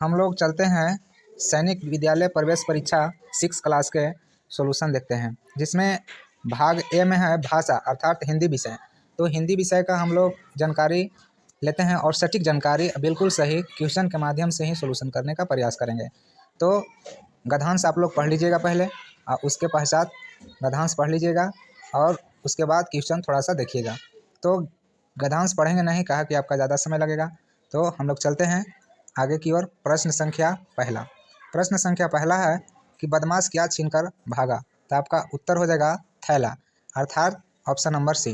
हम लोग चलते हैं सैनिक विद्यालय प्रवेश परीक्षा 6 क्लास के सॉल्यूशन देखते हैं, जिसमें भाग ए में है भाषा अर्थात हिंदी विषय। तो हिंदी विषय का हम लोग जानकारी लेते हैं और सटीक जानकारी बिल्कुल सही क्वेश्चन के माध्यम से ही सॉल्यूशन करने का प्रयास करेंगे। तो गद्यांश आप लोग पढ़ लीजिएगा पहले और उसके पश्चात गद्यांश पढ़ लीजिएगा और उसके बाद क्वेश्चन थोड़ा सा देखिएगा। तो गद्यांश पढ़ेंगे नहीं, कहा कि आपका ज़्यादा समय लगेगा। तो हम लोग चलते हैं आगे की ओर। प्रश्न संख्या पहला है कि बदमाश क्या छीनकर भागा। तो आपका उत्तर हो जाएगा थैला, अर्थात ऑप्शन नंबर सी।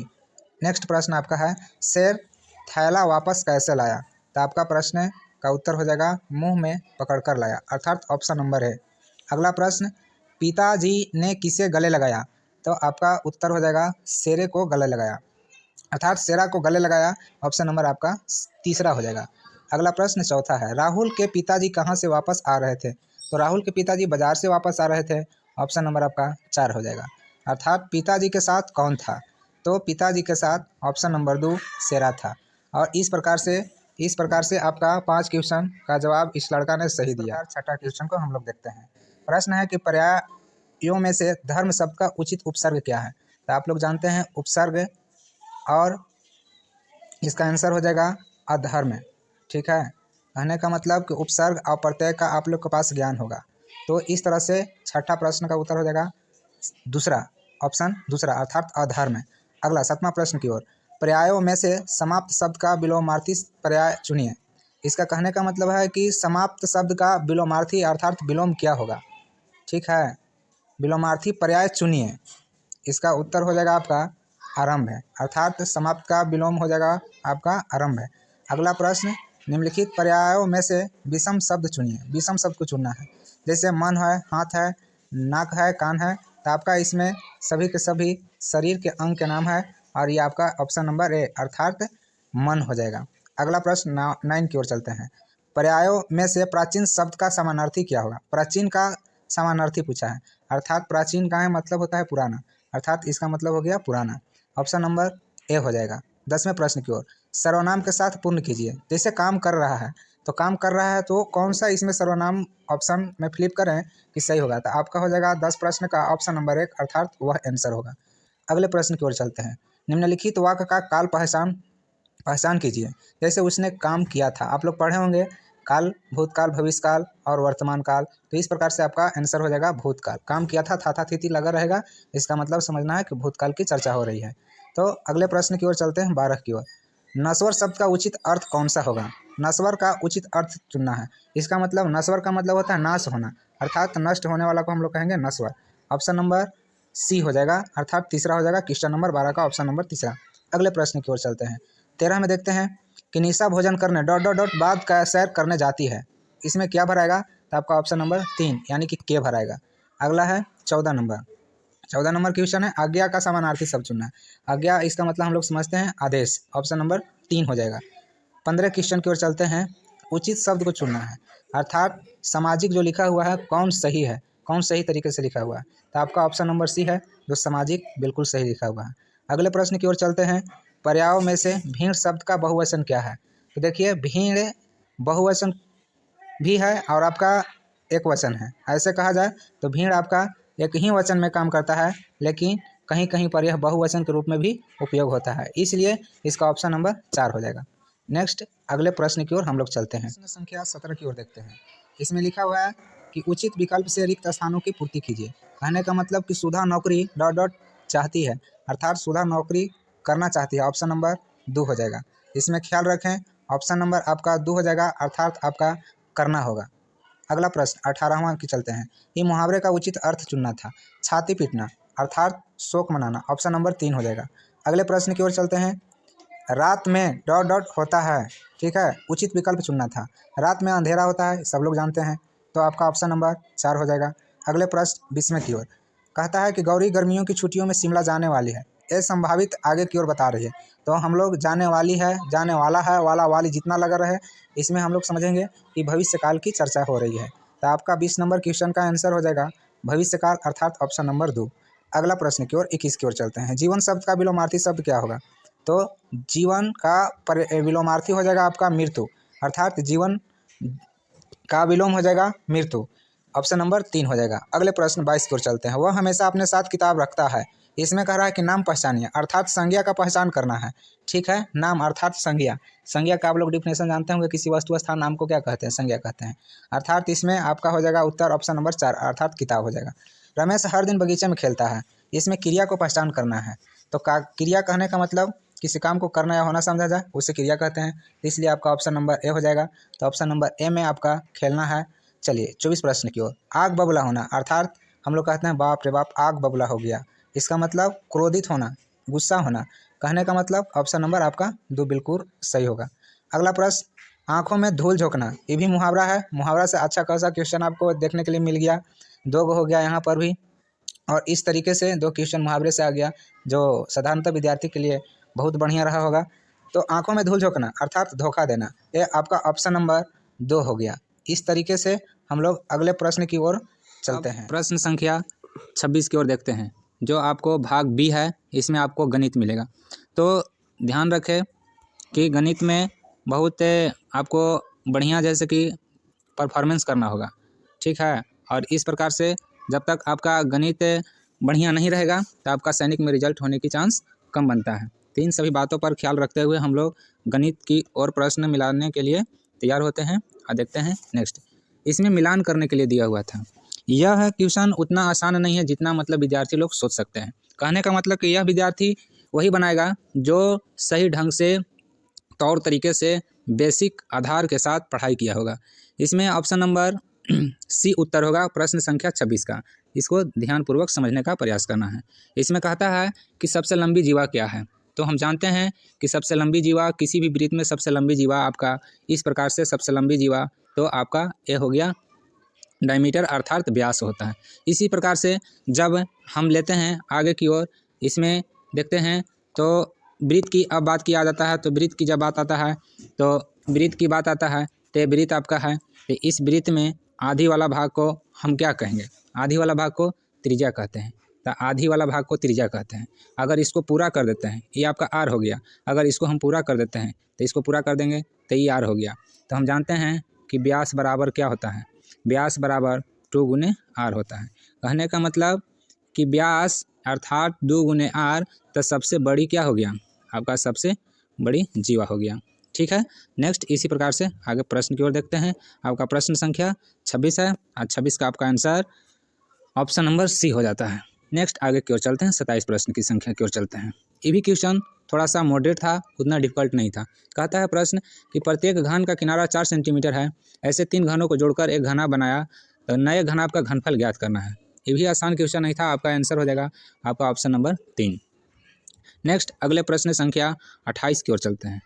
नेक्स्ट प्रश्न आपका है शेर थैला वापस कैसे लाया। तो आपका प्रश्न का उत्तर हो जाएगा मुंह में पकड़कर लाया, अर्थात ऑप्शन नंबर है। अगला प्रश्न पिताजी ने किसे गले लगाया। तो आपका उत्तर हो जाएगा शेरे को गले लगाया, अर्थात शेरा को गले लगाया। ऑप्शन नंबर आपका तीसरा हो जाएगा। अगला प्रश्न चौथा है राहुल के पिताजी कहाँ से वापस आ रहे थे। तो राहुल के पिताजी बाजार से वापस आ रहे थे। ऑप्शन नंबर आपका 4 हो जाएगा। अर्थात पिताजी के साथ कौन था। तो पिताजी के साथ ऑप्शन नंबर 2 शेरा था। और इस प्रकार से आपका 5 क्वेश्चन का जवाब इस लड़का ने सही दिया। छठा क्वेश्चन को हम लोग देखते हैं। प्रश्न है कि पर्यायों में से धर्म शब्द का उचित उपसर्ग क्या है। तो आप लोग जानते हैं उपसर्ग, और इसका आंसर हो जाएगा अधर्म। ठीक है, कहने का मतलब कि उपसर्ग और प्रत्यय का आप लोग के पास ज्ञान होगा। तो इस तरह से छठा प्रश्न का उत्तर हो जाएगा ऑप्शन दूसरा, अर्थात अधर्म। अगला 7वां प्रश्न की ओर। पर्यायों में से समाप्त शब्द का विलोमार्थी पर्याय चुनिए। इसका कहने का मतलब है कि समाप्त शब्द का विलोमार्थी अर्थात विलोम क्या होगा। ठीक है, विलोमार्थी पर्याय चुनिए। इसका उत्तर हो जाएगा आपका आरंभ है, अर्थात समाप्त का विलोम हो जाएगा आपका आरंभ है। अगला प्रश्न निम्नलिखित पर्यायों में से विषम शब्द चुनिए। विषम शब्द को चुनना है, जैसे मन है, हाथ है, नाक है, कान है। तो आपका इसमें सभी के सभी शरीर के अंग के नाम है और ये आपका ऑप्शन नंबर ए अर्थात मन हो जाएगा। अगला प्रश्न 9 की ओर चलते हैं। पर्यायों में से प्राचीन शब्द का समानार्थी क्या होगा। प्राचीन का समानार्थी पूछा है, अर्थात प्राचीन का है मतलब होता है पुराना, अर्थात इसका मतलब हो गया पुराना। ऑप्शन नंबर ए हो जाएगा। 10वें प्रश्न की ओर। सर्वनाम के साथ पूर्ण कीजिए। जैसे काम कर रहा है, तो काम कर रहा है तो कौन सा इसमें सर्वनाम ऑप्शन में फ्लिप करें कि सही होगा। तो आपका हो जाएगा 10 प्रश्न का ऑप्शन नंबर 1 अर्थात वह आंसर होगा। अगले प्रश्न की ओर चलते हैं। निम्नलिखित वाक्य का काल पहचान कीजिए। जैसे उसने काम किया था, आप लोग पढ़े होंगे काल, भूतकाल, भविष्यकाल और वर्तमान काल। तो इस प्रकार से आपका आंसर हो जाएगा भूतकाल। काम किया था थी लगा रहेगा, इसका मतलब समझना है कि भूतकाल की चर्चा हो रही है। तो अगले प्रश्न की ओर चलते हैं 12 की ओर। नश्वर शब्द का उचित अर्थ कौन सा होगा। नश्वर का उचित अर्थ चुनना है। इसका मतलब नश्वर का मतलब होता है नाश होना, अर्थात नष्ट होने वाला को हम लोग कहेंगे नश्वर। ऑप्शन नंबर सी हो जाएगा, अर्थात तीसरा हो जाएगा। क्वेश्चन नंबर 12 का ऑप्शन नंबर तीसरा। अगले प्रश्न की ओर चलते हैं। 13 में देखते हैं कि निशा भोजन करने बाद का सैर करने जाती है। इसमें क्या भराएगा। तो आपका ऑप्शन नंबर 3 यानी कि के भराएगा। अगला है 14 नंबर क्वेश्चन है आज्ञा का समानार्थी शब्द चुनना है। आज्ञा इसका मतलब हम लोग समझते हैं आदेश। ऑप्शन नंबर 3 हो जाएगा। 15 क्वेश्चन की ओर चलते हैं। उचित शब्द को चुनना है, अर्थात सामाजिक जो लिखा हुआ है कौन सही है, कौन सही तरीके से लिखा हुआ है। तो आपका ऑप्शन नंबर सी है, जो सामाजिक बिल्कुल सही लिखा हुआ है। अगले प्रश्न की ओर चलते हैं। पर्यायों में से भीड़ शब्द का बहुवचन क्या है। तो देखिए भीड़ बहुवचन भी है और आपका एक वचन है। ऐसे कहा जाए तो भीड़ आपका एक ही वचन में काम करता है, लेकिन कहीं कहीं पर यह बहुवचन के रूप में भी उपयोग होता है, इसलिए इसका ऑप्शन नंबर 4 हो जाएगा। नेक्स्ट अगले प्रश्न की ओर हम लोग चलते हैं। प्रश्न संख्या 17 की ओर देखते हैं। इसमें लिखा हुआ है कि उचित विकल्प से रिक्त स्थानों की पूर्ति कीजिए। कहने का मतलब कि सुधा नौकरी चाहती है, अर्थात सुधा नौकरी करना चाहती है। ऑप्शन नंबर 2 हो जाएगा। इसमें ख्याल रखें ऑप्शन नंबर आपका 2 हो जाएगा, अर्थात आपका करना होगा। अगला प्रश्न 18वां की चलते हैं। ये मुहावरे का उचित अर्थ चुनना था। छाती पीटना अर्थात शोक मनाना। ऑप्शन नंबर 3 हो जाएगा। अगले प्रश्न की ओर चलते हैं। रात में होता है, ठीक है, उचित विकल्प चुनना था। रात में अंधेरा होता है, सब लोग जानते हैं, तो आपका ऑप्शन नंबर 4 हो जाएगा। अगले प्रश्न 20वें की ओर। कहता है कि गौरी गर्मियों की छुट्टियों में शिमला जाने वाली है। ये संभावित आगे की ओर बता रही है, तो हम लोग जाने वाली है, जाने वाला है, वाली जितना लगा रहे इसमें हम लोग समझेंगे कि भविष्यकाल की चर्चा हो रही है। तो आपका 20 नंबर क्वेश्चन का आंसर हो जाएगा भविष्यकाल, अर्थात ऑप्शन नंबर 2। अगला प्रश्न की ओर 21 की ओर चलते हैं। जीवन शब्द का विलोमार्थी शब्द क्या होगा। तो जीवन का विलोमार्थी हो जाएगा आपका मृत्यु, अर्थात जीवन का विलोम हो जाएगा मृत्यु। ऑप्शन नंबर 3 हो जाएगा। अगले प्रश्न 22 की ओर चलते हैं। वह हमेशा अपने साथ किताब रखता है। इसमें कह रहा है कि नाम पहचानिए, अर्थात संज्ञा का पहचान करना है। ठीक है, नाम अर्थात संज्ञा। संज्ञा का आप लोग डिफिनेशन जानते होंगे, किसी वस्तु स्थान नाम को क्या कहते हैं? संज्ञा कहते हैं। अर्थात इसमें आपका हो जाएगा उत्तर ऑप्शन नंबर 4 अर्थात किताब हो जाएगा। रमेश हर दिन बगीचे में खेलता है। इसमें क्रिया को पहचान करना है। तो क्रिया कहने का मतलब किसी काम को करना या होना समझा जाए उसे क्रिया कहते हैं, इसलिए आपका ऑप्शन नंबर ए हो जाएगा। तो ऑप्शन नंबर ए में आपका खेलना है। चलिए 24 प्रश्न की ओर। आग बबूला होना, अर्थात हम लोग कहते हैं बाप रे बाप आग बबूला हो गया। इसका मतलब क्रोधित होना, गुस्सा होना। कहने का मतलब ऑप्शन नंबर आपका 2 बिल्कुल सही होगा। अगला प्रश्न, आंखों में धूल झोंकना, ये भी मुहावरा है। मुहावरा से अच्छा खासा क्वेश्चन आपको देखने के लिए मिल गया। 2 हो गया यहाँ पर भी, और इस तरीके से 2 क्वेश्चन मुहावरे से आ गया, जो साधारणतः विद्यार्थी के लिए बहुत बढ़िया रहा होगा। तो आंखों में धूल झोंकना अर्थात धोखा देना, ये आपका ऑप्शन नंबर 2 हो गया। इस तरीके से हम लोग अगले प्रश्न की ओर चलते हैं। प्रश्न संख्या 26 की ओर देखते हैं, जो आपको भाग बी है। इसमें आपको गणित मिलेगा। तो ध्यान रखें कि गणित में बहुत आपको बढ़िया जैसे कि परफॉर्मेंस करना होगा। ठीक है, और इस प्रकार से जब तक आपका गणित बढ़िया नहीं रहेगा तो आपका सैनिक में रिजल्ट होने की चांस कम बनता है। तो इन सभी बातों पर ख्याल रखते हुए हम लोग गणित की और प्रश्न मिलाने के लिए तैयार होते हैं और देखते हैं नेक्स्ट। इसमें मिलान करने के लिए दिया हुआ था। यह क्वेश्चन उतना आसान नहीं है जितना मतलब विद्यार्थी लोग सोच सकते हैं। कहने का मतलब कि यह विद्यार्थी वही बनाएगा जो सही ढंग से तौर तरीके से बेसिक आधार के साथ पढ़ाई किया होगा। इसमें ऑप्शन नंबर सी उत्तर होगा प्रश्न संख्या 26 का। इसको ध्यानपूर्वक समझने का प्रयास करना है। इसमें कहता है कि सबसे लंबी जीवा क्या है। तो हम जानते हैं कि सबसे लंबी जीवा, किसी भी वृत्त में सबसे लंबी जीवा आपका इस प्रकार से सबसे लंबी जीवा तो आपका ए हो गया डायमीटर अर्थात व्यास होता है। इसी प्रकार से जब हम लेते हैं आगे की ओर, इसमें देखते हैं तो वृत्त की अब बात किया जाता है। तो वृत्त की जब बात आता है तो वृत्त की बात आता है तो वृत्त आपका है। तो इस वृत्त में आधी वाला भाग को हम क्या कहेंगे? आधी वाला भाग को त्रिज्या कहते हैं। तो आधी वाला भाग को त्रिज्या कहते हैं। अगर इसको पूरा कर देते हैं, ये आपका आर हो गया। अगर इसको हम पूरा कर देते हैं तो इसको पूरा कर देंगे तो ये आर हो गया। तो हम जानते हैं कि व्यास बराबर क्या होता है? व्यास बराबर 2 गुने आर होता है। कहने का मतलब कि व्यास अर्थात 2 गुने आर, तो सबसे बड़ी क्या हो गया? आपका सबसे बड़ी जीवा हो गया। ठीक है, नेक्स्ट इसी प्रकार से आगे प्रश्न की ओर देखते हैं। आपका प्रश्न संख्या 26 है और 26 का आपका आंसर ऑप्शन नंबर सी हो जाता है। नेक्स्ट आगे की ओर चलते हैं, 27 प्रश्न की संख्या की ओर चलते हैं। ये भी क्वेश्चन थोड़ा सा मॉडरेट था, उतना डिफिकल्ट नहीं था। कहता है प्रश्न कि प्रत्येक घन का किनारा 4 सेंटीमीटर है। ऐसे 3 घनों को जोड़कर एक घना बनाया, तो नए घनाभ का घनफल ज्ञात करना है। ये भी आसान क्वेश्चन नहीं था। आपका आंसर हो जाएगा आपका ऑप्शन नंबर 3। नेक्स्ट अगले प्रश्न संख्या 28 की ओर चलते हैं।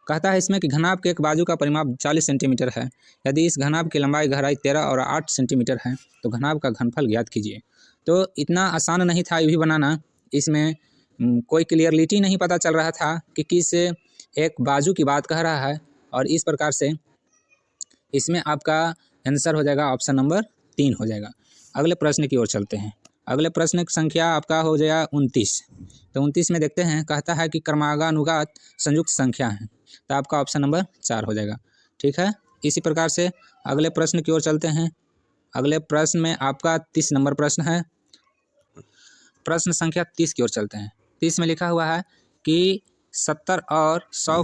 कहता है इसमें कि घनाभ के एक बाजू का परिमाप 40 सेंटीमीटर है। यदि इस घनाभ की लंबाई गहराई 13 और 8 सेंटीमीटर है तो घनाभ का घनफल ज्ञात कीजिए। तो इतना आसान नहीं था ये भी बनाना। इसमें कोई क्लियरिटी नहीं पता चल रहा था कि किस एक बाजू की बात कह रहा है, और इस प्रकार से इसमें आपका आंसर हो जाएगा ऑप्शन नंबर 3 हो जाएगा। अगले प्रश्न की ओर चलते हैं। अगले प्रश्न की संख्या आपका हो जाएगा 29। तो 29 में देखते हैं, कहता है कि क्रमानुगत संयुक्त संख्या है। तो आपका ऑप्शन नंबर 4 हो जाएगा। ठीक है, इसी प्रकार से अगले प्रश्न की ओर चलते हैं। अगले प्रश्न में आपका 30 नंबर प्रश्न है। प्रश्न संख्या 30 की ओर चलते हैं। 30 में लिखा हुआ है कि 70 और 100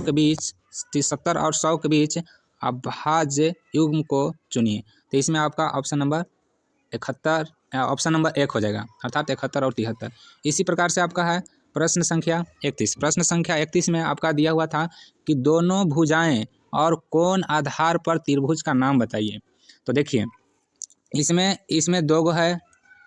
के बीच अभाज्य युग्म को चुनिए। तो इसमें आपका ऑप्शन नंबर 1 हो जाएगा, अर्थात 71 और 73। इसी प्रकार से आपका है प्रश्न संख्या 31। प्रश्न संख्या 31 में आपका दिया हुआ था कि दोनों भुजाएं और कोण आधार पर त्रिभुज का नाम बताइए। तो देखिए इसमें 2 गो है,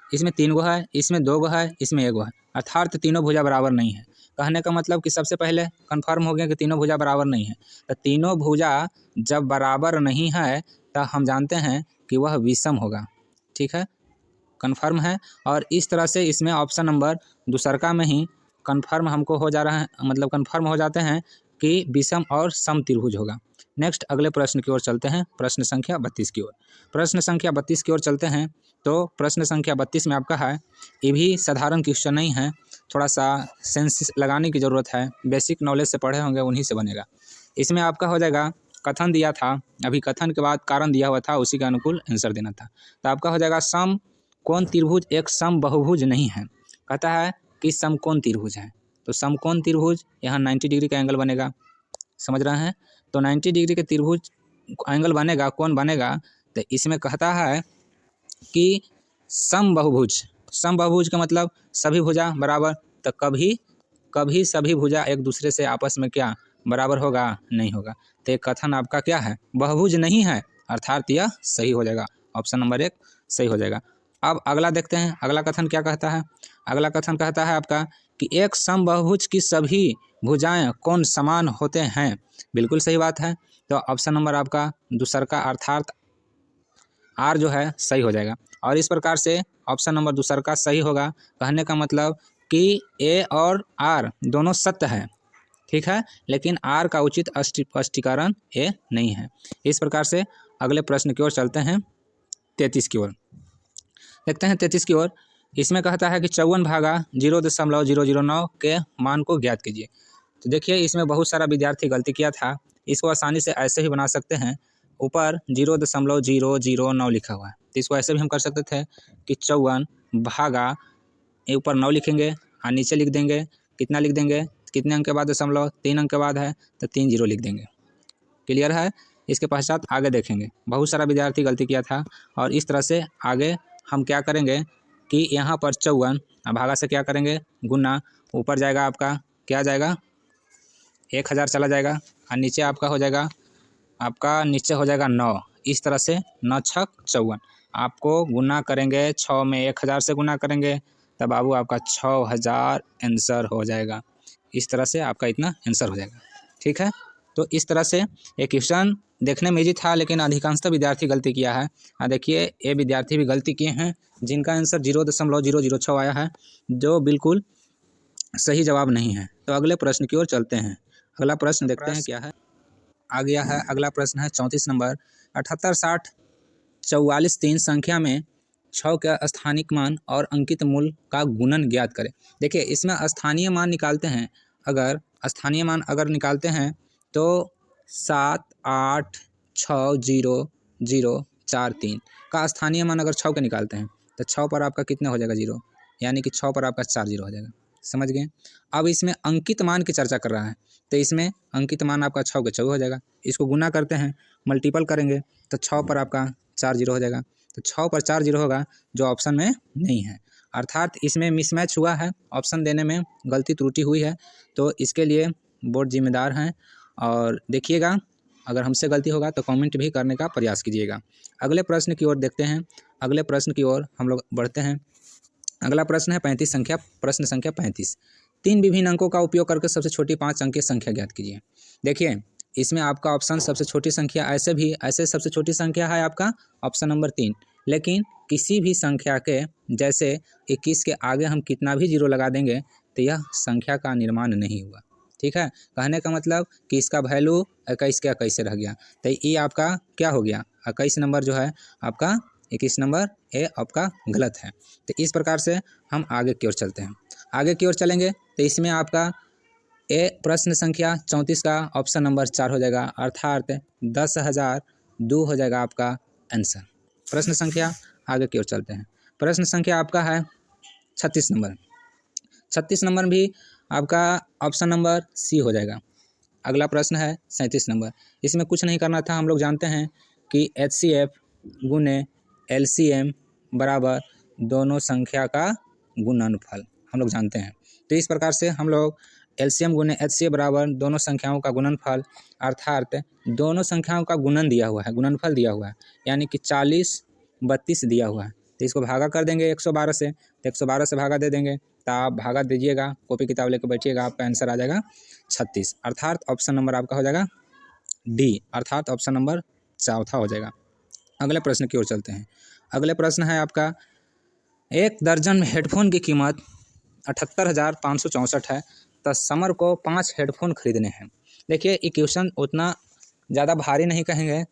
इसमें 3 गो है, इसमें 2 गो है, इसमें 1 गो है, अर्थात तीनों भुजा बराबर नहीं है। कहने का मतलब कि सबसे पहले कंफर्म हो गया कि तीनों भुजा बराबर नहीं है। तो तीनों भुजा जब बराबर नहीं है तो हम जानते हैं कि वह विषम होगा। ठीक है, कंफर्म है। और इस तरह से इसमें ऑप्शन नंबर दूसरका में ही कंफर्म हमको हो जा रहा है, मतलब कंफर्म हो जाते हैं कि विषम और सम त्रिभुज होगा। नेक्स्ट अगले प्रश्न की ओर चलते हैं, प्रश्न संख्या 32 की ओर। प्रश्न संख्या 32 की ओर चलते हैं। तो प्रश्न संख्या 32 में आपका है, ये भी साधारण क्वेश्चन नहीं है, थोड़ा सा सेंस लगाने की ज़रूरत है। बेसिक नॉलेज से पढ़े होंगे उन्हीं से बनेगा। इसमें आपका हो जाएगा कथन दिया था, अभी कथन के बाद कारण दिया हुआ था, उसी के अनुकूल आंसर देना था। तो आपका हो जाएगा समकोण त्रिभुज एक समबाहुभुज नहीं है। कहता है कि समकोण त्रिभुज है, तो समकोण त्रिभुज यहाँ 90 डिग्री का एंगल बनेगा, समझ रहे हैं। तो 90 डिग्री के त्रिभुज एंगल बनेगा, कौन बनेगा, तो इसमें कहता है कि समबाहुभुज, समबाहुभुज का मतलब सभी भुजा बराबर, तो कभी सभी भुजा एक दूसरे से आपस में क्या बराबर होगा, नहीं होगा। तो ये कथन आपका क्या है, बहुभुज नहीं है, अर्थात यह सही हो जाएगा, ऑप्शन नंबर 1 सही हो जाएगा। अब अगला देखते हैं, अगला कथन क्या कहता है। अगला कथन कहता है आपका कि एक समबाहुभुज की सभी भुजाएं कौन समान होते हैं, बिल्कुल सही बात है। तो ऑप्शन नंबर आपका दूसर का अर्थात आर जो है सही हो जाएगा। और इस प्रकार से ऑप्शन नंबर दूसर का सही होगा, कहने का मतलब कि ए और आर दोनों सत्य है, ठीक है, लेकिन आर का उचित स्पष्टीकरण ए नहीं है। इस प्रकार से अगले प्रश्न की ओर चलते हैं, 33 की ओर देखते हैं। 33 की ओर इसमें कहता है कि 54 भागा 0.009 के मान को ज्ञात कीजिए। तो देखिए इसमें बहुत सारा विद्यार्थी गलती किया था, इसको आसानी से ऐसे ही बना सकते हैं। ऊपर 0.009 लिखा हुआ है, तो इसको ऐसे भी हम कर सकते थे कि 54 भागा, ये ऊपर 9 लिखेंगे और नीचे लिख देंगे, कितना लिख देंगे, कितने अंक के बाद दशमलव, 3 अंक के बाद है तो 3 जीरो लिख देंगे। क्लियर है। इसके पश्चात आगे देखेंगे, बहुत सारा विद्यार्थी गलती किया था, और इस तरह से आगे हम क्या करेंगे कि यहाँ पर 54 भागा से क्या करेंगे, गुना, ऊपर जाएगा आपका क्या जाएगा 1000 चला जाएगा, और नीचे आपका हो जाएगा, आपका नीचे हो जाएगा 9। इस तरह से 9 छक 54 आपको गुना करेंगे, 6 में 1000 से गुना करेंगे, तब बाबू आपका 6000 आंसर हो जाएगा। इस तरह से आपका इतना आंसर हो जाएगा, ठीक है। तो इस तरह से एक क्वेश्चन देखने में इजी था, लेकिन अधिकांशतः विद्यार्थी गलती किया है। देखिए ये विद्यार्थी भी गलती किए हैं, जिनका आंसर 0.006 आया है, जो बिल्कुल सही जवाब नहीं है। तो अगले प्रश्न की ओर चलते हैं। अगला प्रश्न देखते हैं क्या है। आ गया है अगला प्रश्न है 34 नंबर, 78, 60, 44, 3 संख्या में 6 का स्थानिक मान और अंकित मूल का गुणन ज्ञात करें। देखिए इसमें स्थानीय मान निकालते हैं, अगर स्थानीय मान अगर निकालते हैं तो 7, 8, 6, 0, 0, 4, 3 का स्थानीय मान अगर 6 का निकालते हैं तो 6 पर आपका कितना हो जाएगा 0, यानी कि 6 पर आपका 4 0 हो जाएगा, समझ गए। अब इसमें अंकित मान की चर्चा कर रहा है, तो इसमें अंकित मान आपका 6 के 6 हो जाएगा। इसको गुना करते हैं, मल्टीपल करेंगे तो 6 पर आपका 4 0 हो जाएगा। तो 6 पर 4 0 होगा, जो ऑप्शन में नहीं है, अर्थात इसमें मिसमैच हुआ है, ऑप्शन देने में गलती त्रुटि हुई है। तो इसके लिए बोर्ड जिम्मेदार हैं, और देखिएगा अगर हमसे गलती होगा तो कमेंट भी करने का प्रयास कीजिएगा। अगले प्रश्न की ओर देखते हैं, अगले प्रश्न की ओर हम लोग बढ़ते हैं। अगला प्रश्न है 35 संख्या, प्रश्न संख्या 35, 3 विभिन्न अंकों का उपयोग करके सबसे छोटी 5 अंकीय संख्या ज्ञात कीजिए। देखिए इसमें आपका ऑप्शन सबसे छोटी संख्या ऐसे सबसे छोटी संख्या है आपका ऑप्शन नंबर 3, लेकिन किसी भी संख्या के जैसे 21 के आगे हम कितना भी जीरो लगा देंगे तो यह संख्या का निर्माण नहीं हुआ, ठीक है। कहने का मतलब कि इसका वैल्यू 21 के 21 से रह गया, तो ये आपका क्या हो गया, 21 नंबर जो है आपका 21 नंबर ए आपका गलत है। तो इस प्रकार से हम आगे की ओर चलते हैं। आगे की ओर चलेंगे तो इसमें आपका ए प्रश्न संख्या 34 का ऑप्शन नंबर 4 हो जाएगा, अर्थात 10,002 हो जाएगा आपका आंसर। प्रश्न संख्या आगे की ओर चलते हैं। प्रश्न संख्या आपका है 36 नंबर, 36 नंबर भी आपका ऑप्शन नंबर सी हो जाएगा। अगला प्रश्न है 37 नंबर, इसमें कुछ नहीं करना था, हम लोग जानते हैं कि HCF गुने LCM बराबर दोनों संख्या का गुणनफल, हम लोग जानते हैं। तो इस प्रकार से हम लोग LCM गुने HCF बराबर दोनों संख्याओं का गुणनफल, अर्थात दोनों संख्याओं का गुणन दिया हुआ है, गुणनफल दिया हुआ है, यानी कि 40, 32 दिया हुआ है, तो इसको भागा कर देंगे 112 से, तो 112 से भागा दे देंगे, तो आप भागा दीजिएगा, कॉपी किताब लेकर बैठिएगा, आपका आंसर आ जाएगा 36, अर्थात ऑप्शन नंबर आपका हो जाएगा डी, अर्थात ऑप्शन नंबर चौथा हो जाएगा। अगले प्रश्न की ओर चलते हैं। अगले प्रश्न है आपका, 1 दर्जन हेडफोन की कीमत 78,564 है, तो समर को 5 हेडफोन खरीदने हैं। देखिए ये क्वेश्चन उतना ज़्यादा भारी नहीं कहेंगे,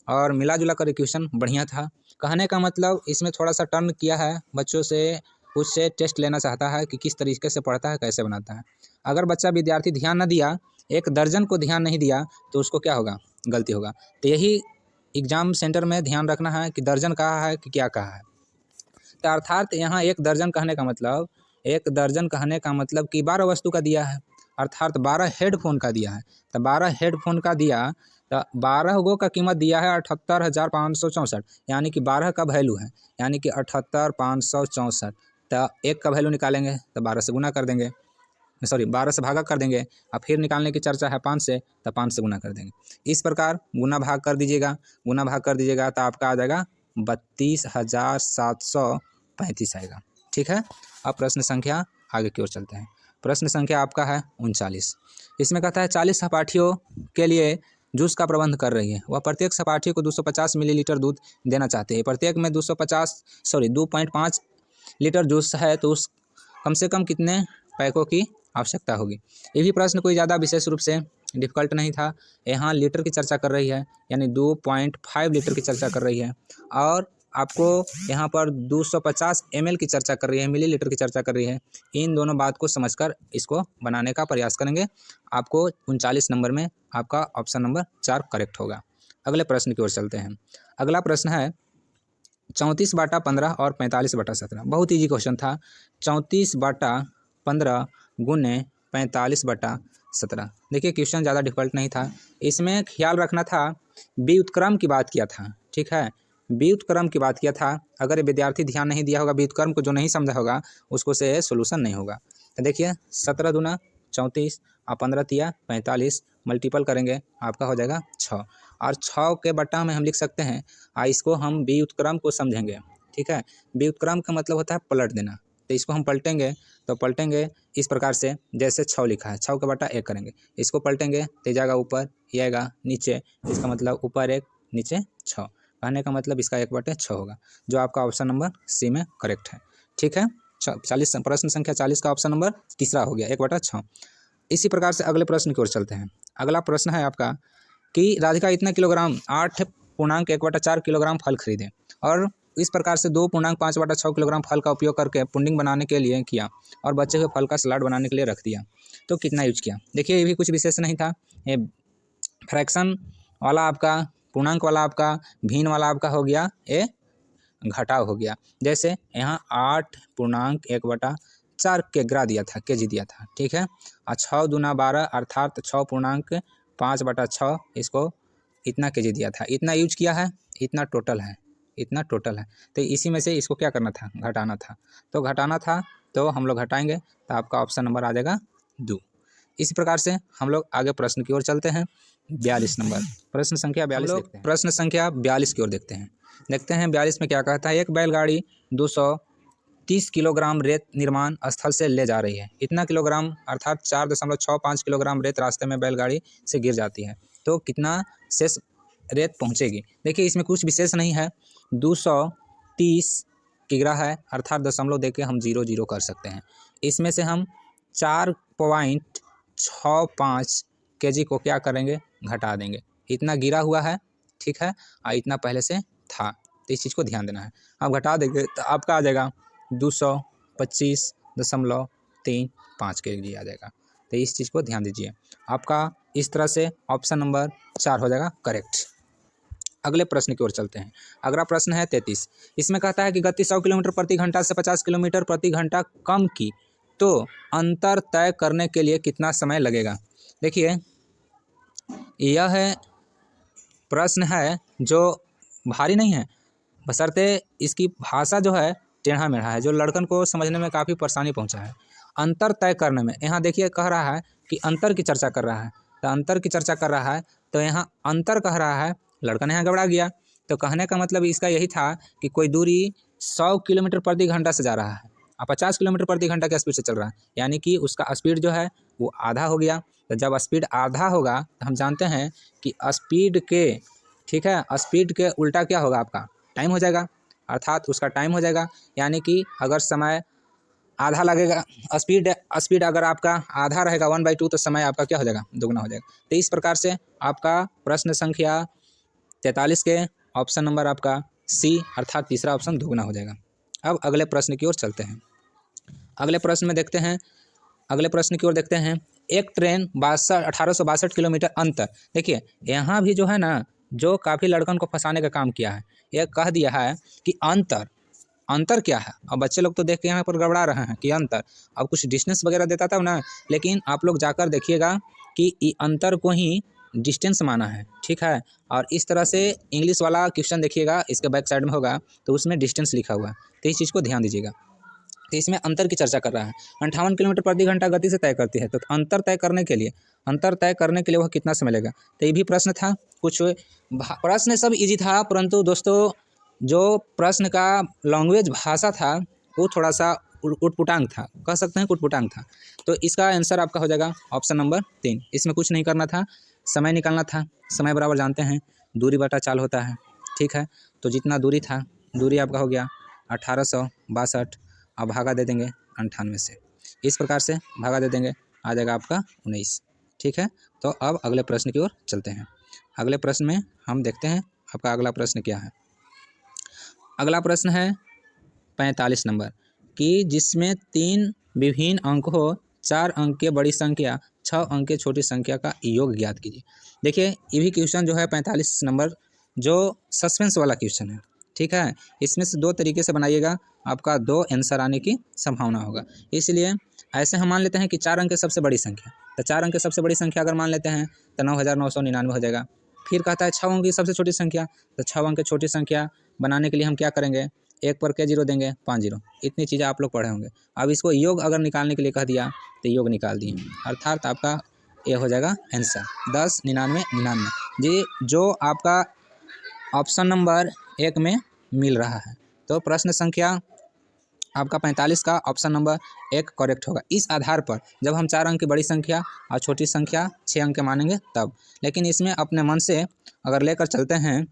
और मिला जुला कर क्वेश्चन बढ़िया था। कहने का मतलब इसमें थोड़ा सा टर्न किया है, बच्चों से उससे टेस्ट लेना चाहता है कि किस तरीके से पढ़ता है, कैसे बनाता है। अगर बच्चा विद्यार्थी ध्यान न दिया, 1 दर्जन को ध्यान नहीं दिया, तो उसको क्या होगा, गलती होगा। तो यही एग्ज़ाम सेंटर में ध्यान रखना है कि दर्जन कहा है कि क्या कहा है। तो अर्थात यहाँ 1 दर्जन कहने का मतलब, 1 दर्जन कहने का मतलब कि 12 वस्तु का दिया है, अर्थात 12 हेडफोन का दिया है। तो 12 हेडफोन का दिया, तो 12 गो का कीमत दिया है 78,564, यानी कि 12 का वैल्यू है, यानी कि 78,564। तो 1 का वैल्यू निकालेंगे तो 12 से गुना कर देंगे, सॉरी 12 से भागा कर देंगे, और फिर निकालने की चर्चा है 5 से, तो 5 से गुना कर देंगे। इस प्रकार गुना भाग कर दीजिएगा, गुना भाग कर दीजिएगा तो आपका आ जाएगा 32,735 आएगा। ठीक है। अब प्रश्न संख्या आगे की ओर चलते हैं। प्रश्न संख्या आपका है 39। इसमें कहता है 40 सहपाठियों के लिए जूस का प्रबंध कर रही है। वह प्रत्येक सहपाठी को 250 मिलीलीटर दूध देना चाहते हैं। प्रत्येक में 2.5 लीटर जूस है, तो उस कम से कम कितने पैकों की आवश्यकता होगी। ये भी प्रश्न कोई ज़्यादा विशेष रूप से डिफिकल्ट नहीं था। यहाँ लीटर की चर्चा कर रही है, यानी 2.5 लीटर की चर्चा कर रही है, और आपको यहाँ पर 250 ml की चर्चा कर रही है, मिलीलीटर की चर्चा कर रही है। इन दोनों बात को समझकर इसको बनाने का प्रयास करेंगे। आपको 39 नंबर में आपका ऑप्शन नंबर 4 करेक्ट होगा। अगले प्रश्न की ओर चलते हैं। अगला प्रश्न है 34/15 और 45/17। बहुत ईजी क्वेश्चन था। 34/15 गुने 45/17। देखिए क्वेश्चन ज़्यादा डिफिकल्ट नहीं था। इसमें ख्याल रखना था, व्युत्क्रम की बात किया था। ठीक है, व्युत्क्रम की बात किया था। अगर विद्यार्थी ध्यान नहीं दिया होगा, व्युत्क्रम को जो नहीं समझा होगा, उसको से सोल्यूशन नहीं होगा। तो देखिए 17 दूना 34 और 15 तिया 45, मल्टीपल करेंगे आपका हो जाएगा 6, और 6 के बट्टा में हम लिख सकते हैं। इसको हम व्युत्क्रम को समझेंगे। ठीक है, व्युत्क्रम का मतलब होता है पलट देना। तो इसको हम पलटेंगे, तो पलटेंगे इस प्रकार से, जैसे 6 लिखा है, 6 के बट्टा 1 करेंगे, इसको पलटेंगे तो जाएगा ऊपर, ये आएगा नीचे। इसका मतलब ऊपर 1 नीचे 6, कहने का मतलब इसका 1/6 होगा, जो आपका ऑप्शन नंबर सी में करेक्ट है। ठीक है, 40 प्रश्न संख्या 40 का ऑप्शन नंबर तीसरा हो गया, 1/6। इसी प्रकार से अगले प्रश्न की ओर चलते हैं। अगला प्रश्न है आपका कि राधिका इतना किलोग्राम 8.1/4 किलोग्राम फल खरीदे, और इस प्रकार से 2.5/6 किलोग्राम फल का उपयोग करके पुडिंग बनाने के लिए किया, और बचे हुए फल का सलाद बनाने के लिए रख दिया। तो कितना यूज किया। देखिए ये भी कुछ विशेष नहीं था। ये फ्रैक्शन वाला आपका, पूर्णांक वाला आपका, भिन्न वाला आपका हो गया, ये घटाव हो गया। जैसे यहाँ 8.1/4 केग्रा दिया था, केजी दिया था। ठीक है, और 6 दूना 12 अर्थात 6.5/6 इसको इतना केजी दिया था। इतना यूज किया है, इतना टोटल है, इतना टोटल है। तो इसी में से इसको क्या करना था, घटाना था। तो घटाना था, तो हम लोग घटाएंगे, तो आपका ऑप्शन नंबर आ जाएगा 2। इसी प्रकार से हम लोग आगे प्रश्न की ओर चलते हैं। 42 नंबर प्रश्न संख्या 42 देखते हैं। प्रश्न संख्या 42 की ओर देखते हैं। 42 में क्या कहता है। एक बैलगाड़ी 230 किलोग्राम रेत निर्माण स्थल से ले जा रही है। इतना किलोग्राम अर्थात 4.65 किलोग्राम रेत रास्ते में बैलगाड़ी से गिर जाती है, तो कितना शेष रेत पहुंचेगी। देखिए इसमें कुछ विशेष नहीं है। 230 किग्रा है, अर्थात दशमलव देके हम 0 कर सकते हैं। इसमें से हम 4.65 केजी को क्या करेंगे, घटा देंगे। इतना गिरा हुआ है, ठीक है, और इतना पहले से था, तो इस चीज़ को ध्यान देना है। अब घटा देंगे तो आपका आ जाएगा 225.35 केजी आ जाएगा। तो इस चीज़ को ध्यान दीजिए। आपका इस तरह से ऑप्शन नंबर 4 हो जाएगा करेक्ट। अगले प्रश्न की ओर चलते हैं। अगला प्रश्न है 33। इसमें कहता है कि गति 100 किलोमीटर प्रति घंटा से 50 किलोमीटर प्रति घंटा कम की, तो अंतर तय करने के लिए कितना समय लगेगा। देखिए यह प्रश्न है जो भारी नहीं है, बशर्ते इसकी भाषा जो है टेढ़ा मेढ़ा है, जो लड़कन को समझने में काफ़ी परेशानी पहुंचा है। अंतर तय करने में यहाँ देखिए कह रहा है कि अंतर की चर्चा कर रहा है, तो अंतर की चर्चा कर रहा है, तो यहाँ अंतर कह रहा है, लड़का ने यहाँ घबरा गया। तो कहने का मतलब इसका यही था कि कोई दूरी 100 किलोमीटर प्रति घंटा से जा रहा है और 50 किलोमीटर प्रति घंटा के स्पीड से चल रहा है, यानी कि उसका स्पीड जो है वो आधा हो गया। तो जब स्पीड आधा होगा तो हम जानते हैं कि स्पीड के, ठीक है, स्पीड के उल्टा क्या होगा, आपका टाइम हो जाएगा, अर्थात उसका टाइम हो जाएगा। यानी कि अगर समय आधा लगेगा, स्पीड अगर आपका आधा रहेगा 1/2, तो समय आपका क्या हो जाएगा, दोगुना हो जाएगा। तो इस प्रकार से आपका प्रश्न संख्या 43 के ऑप्शन नंबर आपका सी अर्थात तीसरा ऑप्शन दोगुना हो जाएगा। अब अगले प्रश्न की ओर चलते हैं। अगले प्रश्न की ओर देखते हैं एक ट्रेन 1862 किलोमीटर अंतर। देखिए यहाँ भी जो है ना, जो काफ़ी लड़कन को फंसाने का काम किया है, यह कह दिया है कि अंतर, अंतर क्या है। अब बच्चे लोग तो देख के यहाँ पर गड़बड़ा रहे हैं कि अंतर, अब कुछ डिस्टेंस वगैरह देता था ना, लेकिन आप लोग जाकर देखिएगा कि अंतर को ही डिस्टेंस माना है, ठीक है। और इस तरह से इंग्लिश वाला क्वेश्चन देखिएगा, इसके बैक साइड में होगा तो उसमें डिस्टेंस लिखा हुआ है, तो इस चीज़ को ध्यान दीजिएगा। तो इसमें अंतर की चर्चा कर रहा है। 58 किलोमीटर प्रति घंटा गति से तय करती है, तो अंतर तय करने के लिए वह कितना समय लेगा। तो ये भी प्रश्न था। कुछ प्रश्न सब इजी था, परंतु दोस्तों जो प्रश्न का लैंग्वेज भाषा था वो थोड़ा सा उटपुटांग था, कह सकते हैं उटपुटांग था। तो इसका आंसर आपका हो जाएगा ऑप्शन नंबर 3। इसमें कुछ नहीं करना था, समय निकालना था। समय बराबर जानते हैं दूरी बटा चाल होता है, ठीक है। तो जितना दूरी था, दूरी आपका हो गया 1862, अब भागा दे देंगे 98 से, इस प्रकार से भागा दे देंगे, आ जाएगा आपका 19, ठीक है। तो अब अगले प्रश्न की ओर चलते हैं। अगले प्रश्न में हम देखते हैं आपका अगला प्रश्न क्या है। अगला प्रश्न है 45 नंबर कि जिसमें 3 विभिन्न अंक हो, 4 अंक के बड़ी संख्या, 6 अंक के छोटी संख्या का योग ज्ञात कीजिए। देखिए ये भी क्वेश्चन जो है 45 नंबर जो सस्पेंस वाला क्वेश्चन है, ठीक है। इसमें से 2 तरीके से बनाइएगा, आपका 2 आंसर आने की संभावना होगा। इसलिए ऐसे हम मान लेते हैं कि 4 अंक की सबसे बड़ी संख्या, तो 4 अंक की सबसे बड़ी संख्या अगर मान लेते हैं तो 9999 हो जाएगा। फिर कहता है 6 अंक की सबसे छोटी संख्या, तो 6 अंक की छोटी संख्या बनाने के लिए हम क्या करेंगे, 1 पर के जीरो देंगे, 5 जीरो। इतनी चीज़ें आप लोग पढ़े होंगे। अब इसको योग अगर निकालने के लिए कह दिया तो योग निकाल दिए, अर्थात आपका ये हो जाएगा आंसर 10 99 99 जी, जो आपका ऑप्शन नंबर 1 में मिल रहा है। तो प्रश्न संख्या आपका 45 का ऑप्शन नंबर 1 करेक्ट होगा। इस आधार पर जब हम 4 अंक की बड़ी संख्या और छोटी संख्या 6 अंक के मानेंगे तब, लेकिन इसमें अपने मन से अगर लेकर चलते हैं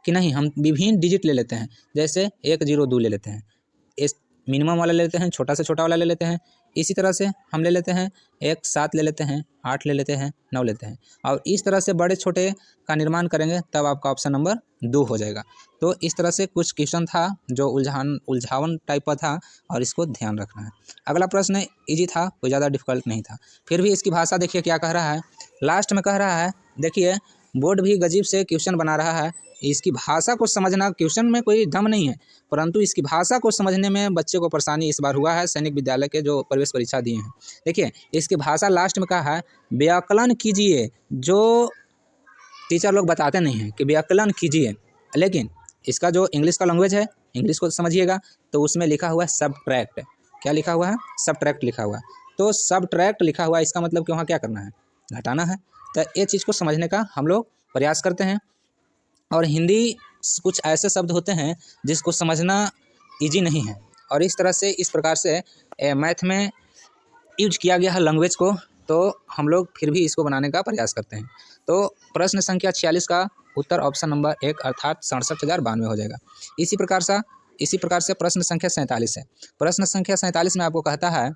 कि नहीं हम विभिन्न डिजिट ले लेते हैं, जैसे 1 0 2 ले लेते हैं, इस मिनिमम वाला ले लेते हैं, छोटा से छोटा वाला ले लेते हैं। इसी तरह से हम ले लेते हैं 1 7 ले लेते हैं, 8 ले लेते हैं, 9 लेते हैं, और इस तरह से बड़े छोटे का निर्माण करेंगे तब आपका ऑप्शन नंबर 2 हो जाएगा। तो इस तरह से कुछ क्वेश्चन था जो उलझावन टाइप का था, और इसको ध्यान रखना है। अगला प्रश्न ईजी था, कोई ज़्यादा डिफिकल्ट नहीं था। फिर भी इसकी भाषा देखिए क्या कह रहा है, लास्ट में कह रहा है, देखिए बोर्ड भी गजीब से क्वेश्चन बना रहा है। इसकी भाषा को समझना, क्वेश्चन में कोई दम नहीं है, परंतु इसकी भाषा को समझने में बच्चे को परेशानी इस बार हुआ है, सैनिक विद्यालय के जो प्रवेश परीक्षा दिए हैं। देखिए इसकी भाषा लास्ट में कहा है व्याकलन कीजिए, जो टीचर लोग बताते नहीं हैं कि व्याकलन कीजिए, लेकिन इसका जो इंग्लिश का लैंग्वेज है, इंग्लिश को समझिएगा तो उसमें लिखा हुआ है सबट्रैक्ट। क्या लिखा हुआ है, सबट्रैक्ट लिखा हुआ है। तो सबट्रैक्ट लिखा हुआ है, इसका मतलब कि वहाँ क्या करना है, घटाना है। तो ये चीज़ को समझने का हम लोग प्रयास करते हैं। और हिंदी कुछ ऐसे शब्द होते हैं जिसको समझना इजी नहीं है, और इस तरह से इस प्रकार से मैथ में यूज किया गया है लैंग्वेज को, तो हम लोग फिर भी इसको बनाने का प्रयास करते हैं। तो प्रश्न संख्या 46 का उत्तर ऑप्शन नंबर 1 अर्थात 67,092 हो जाएगा। इसी प्रकार से प्रश्न संख्या 47 है। प्रश्न संख्या 47 में आपको कहता है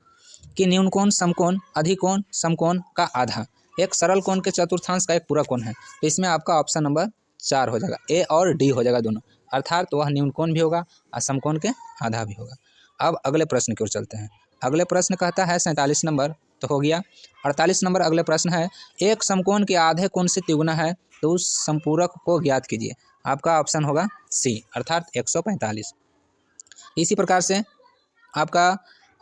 कि न्यून कोण, समकोण, अधिकोण, समकोण का आधा एक सरल कोण के चतुर्थांश का एक पूरा कोण है। तो इसमें आपका ऑप्शन नंबर 4 हो जाएगा, ए और डी हो जाएगा दोनों, अर्थात वह न्यून कोण भी होगा और समकोण के आधा भी होगा। अब अगले प्रश्न की ओर चलते हैं। अगले प्रश्न कहता है 47 नंबर तो हो गया। 48 नंबर अगले प्रश्न है, एक समकोण के आधे कोण से तिगुना है तो उस संपूरक को ज्ञात कीजिए। आपका ऑप्शन होगा सी अर्थात 145। इसी प्रकार से आपका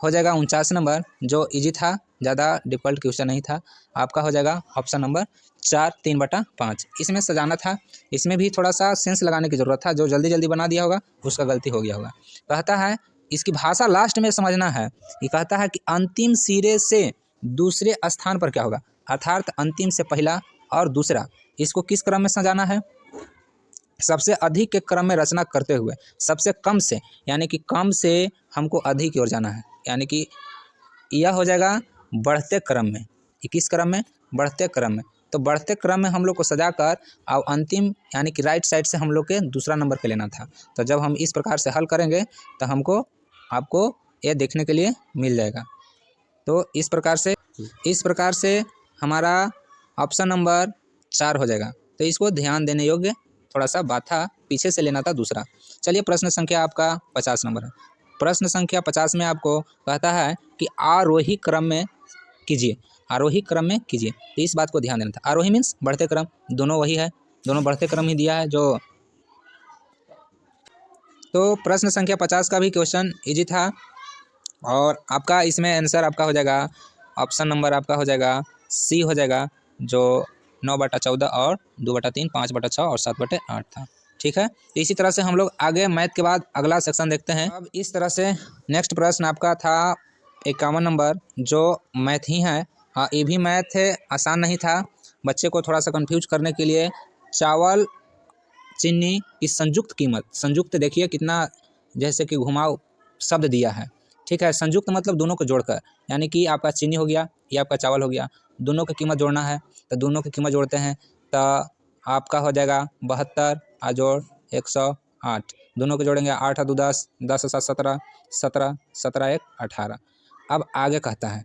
हो जाएगा 49 नंबर, जो इजी था, ज़्यादा डिफिकल्ट क्वेश्चन नहीं था। आपका हो जाएगा ऑप्शन नंबर 4 3/5। इसमें सजाना था, इसमें भी थोड़ा सा सेंस लगाने की ज़रूरत था, जो जल्दी जल्दी बना दिया होगा उसका गलती हो गया होगा। कहता है इसकी भाषा लास्ट में समझना है। ये कहता है कि अंतिम सिरे से दूसरे स्थान पर क्या होगा, अर्थात अंतिम से पहला और दूसरा, इसको किस क्रम में सजाना है, सबसे अधिक के क्रम में रचना करते हुए सबसे कम से, यानी कि कम से हमको अधिक की ओर जाना है, यानी कि यह हो जाएगा बढ़ते क्रम में। ये किस क्रम में, बढ़ते क्रम में। तो बढ़ते क्रम में हम लोग को सजाकर और अंतिम यानी कि राइट साइड से हम लोग के दूसरा नंबर पे लेना था। तो जब हम इस प्रकार से हल करेंगे तो हमको आपको ये देखने के लिए मिल जाएगा। तो इस प्रकार से हमारा ऑप्शन नंबर 4 हो जाएगा। तो इसको ध्यान देने योग्य थोड़ा सा बात था, पीछे से लेना था दूसरा। चलिए प्रश्न संख्या आपका 50 नंबर है। प्रश्न संख्या 50 में आपको कहता है कि आरोही क्रम में कीजिए। आरोही क्रम में कीजिए। तो इस बात को ध्यान देना था। आरोही मीन्स बढ़ते क्रम, दोनों वही है, दोनों बढ़ते क्रम ही दिया है जो। तो प्रश्न संख्या 50 का भी क्वेश्चन इजी था और आपका इसमें आंसर आपका हो जाएगा, ऑप्शन नंबर आपका हो जाएगा सी हो जाएगा, जो 9/14 और 2/3, 5/6 और 7/8 था। ठीक है, तो इसी तरह से हम लोग आगे मैथ के बाद अगला सेक्शन देखते हैं। अब इस तरह से नेक्स्ट प्रश्न आपका था 51 नंबर, जो मैथ ही है। हाँ, ये भी मैथ है, आसान नहीं था, बच्चे को थोड़ा सा कंफ्यूज करने के लिए। चावल चीनी की संयुक्त कीमत, संयुक्त देखिए कितना जैसे कि घुमाव शब्द दिया है। ठीक है, संयुक्त मतलब दोनों को जोड़कर, यानी कि आपका चीनी हो गया, ये आपका चावल हो गया, दोनों की कीमत जोड़ना है। तो दोनों की कीमत जोड़ते हैं तो आपका हो जाएगा 72 आ जोड़ 108, दोनों को जोड़ेंगे 8 2 10, 10 7 17, 17 17 1 18। अब आगे कहता है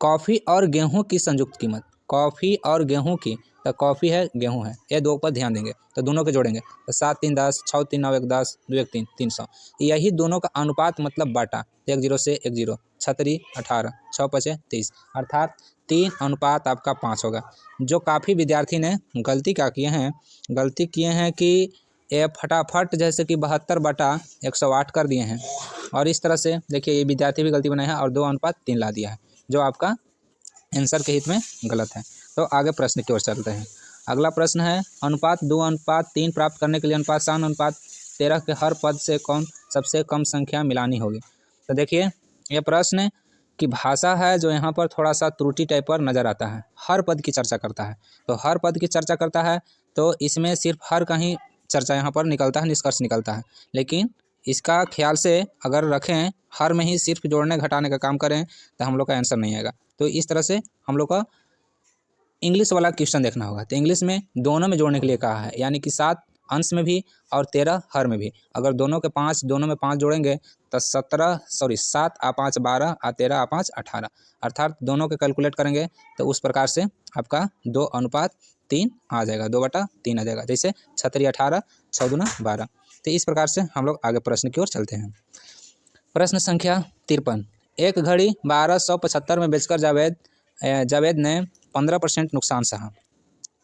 कॉफ़ी और गेहूं की संयुक्त कीमत, कॉफ़ी और गेहूं की, तो कॉफ़ी है गेहूं है, ये दो पर ध्यान देंगे तो दोनों के जोड़ेंगे तो 7 3 10, 6 3 9 1 10, 2 1 3 300। यही दोनों का अनुपात मतलब बाटा, 1 0 से 1 0, 6 18, 6 5 30, अर्थात 3 अनुपात आपका 5 होगा। जो काफ़ी विद्यार्थी ने गलती क्या किए हैं, गलती किए हैं कि ये फटाफट जैसे कि 72/108 कर दिए हैं, और इस तरह से देखिए ये विद्यार्थी भी गलती बनाया है और 2:3 ला दिया है, जो आपका आंसर के हित में गलत है। तो आगे प्रश्न की ओर चलते हैं। अगला प्रश्न है अनुपात 2:3 प्राप्त करने के लिए अनुपात 7:13 के हर पद से कौन सबसे कम संख्या मिलानी होगी। तो देखिए यह प्रश्न की भाषा है जो यहाँ पर थोड़ा सा त्रुटि टाइप पर नज़र आता है। हर पद की चर्चा करता है, तो हर पद की चर्चा करता है तो इसमें सिर्फ हर का ही चर्चा यहाँ पर निकलता है, निष्कर्ष निकलता है। लेकिन इसका ख्याल से अगर रखें, हर में ही सिर्फ जोड़ने घटाने का काम करें तो हम लोग का आंसर नहीं आएगा। तो इस तरह से हम लोग का इंग्लिश वाला क्वेश्चन देखना होगा। तो इंग्लिश में दोनों में जोड़ने के लिए कहा है, यानी कि 7 अंश में भी और 13 हर में भी। अगर दोनों में 5 जोड़ेंगे तो 7 आ 5 12 आ 13 आ 5 18, अर्थात दोनों के कैलकुलेट करेंगे तो उस प्रकार से आपका 2:3 आ जाएगा, 2/3 आ जाएगा। जैसे 6 3 18, 6 दूना 12। तो इस प्रकार से हम लोग आगे प्रश्न की ओर चलते हैं। प्रश्न संख्या 53, एक घड़ी 1275 में बेचकर जावेद ने 15% नुकसान सहा,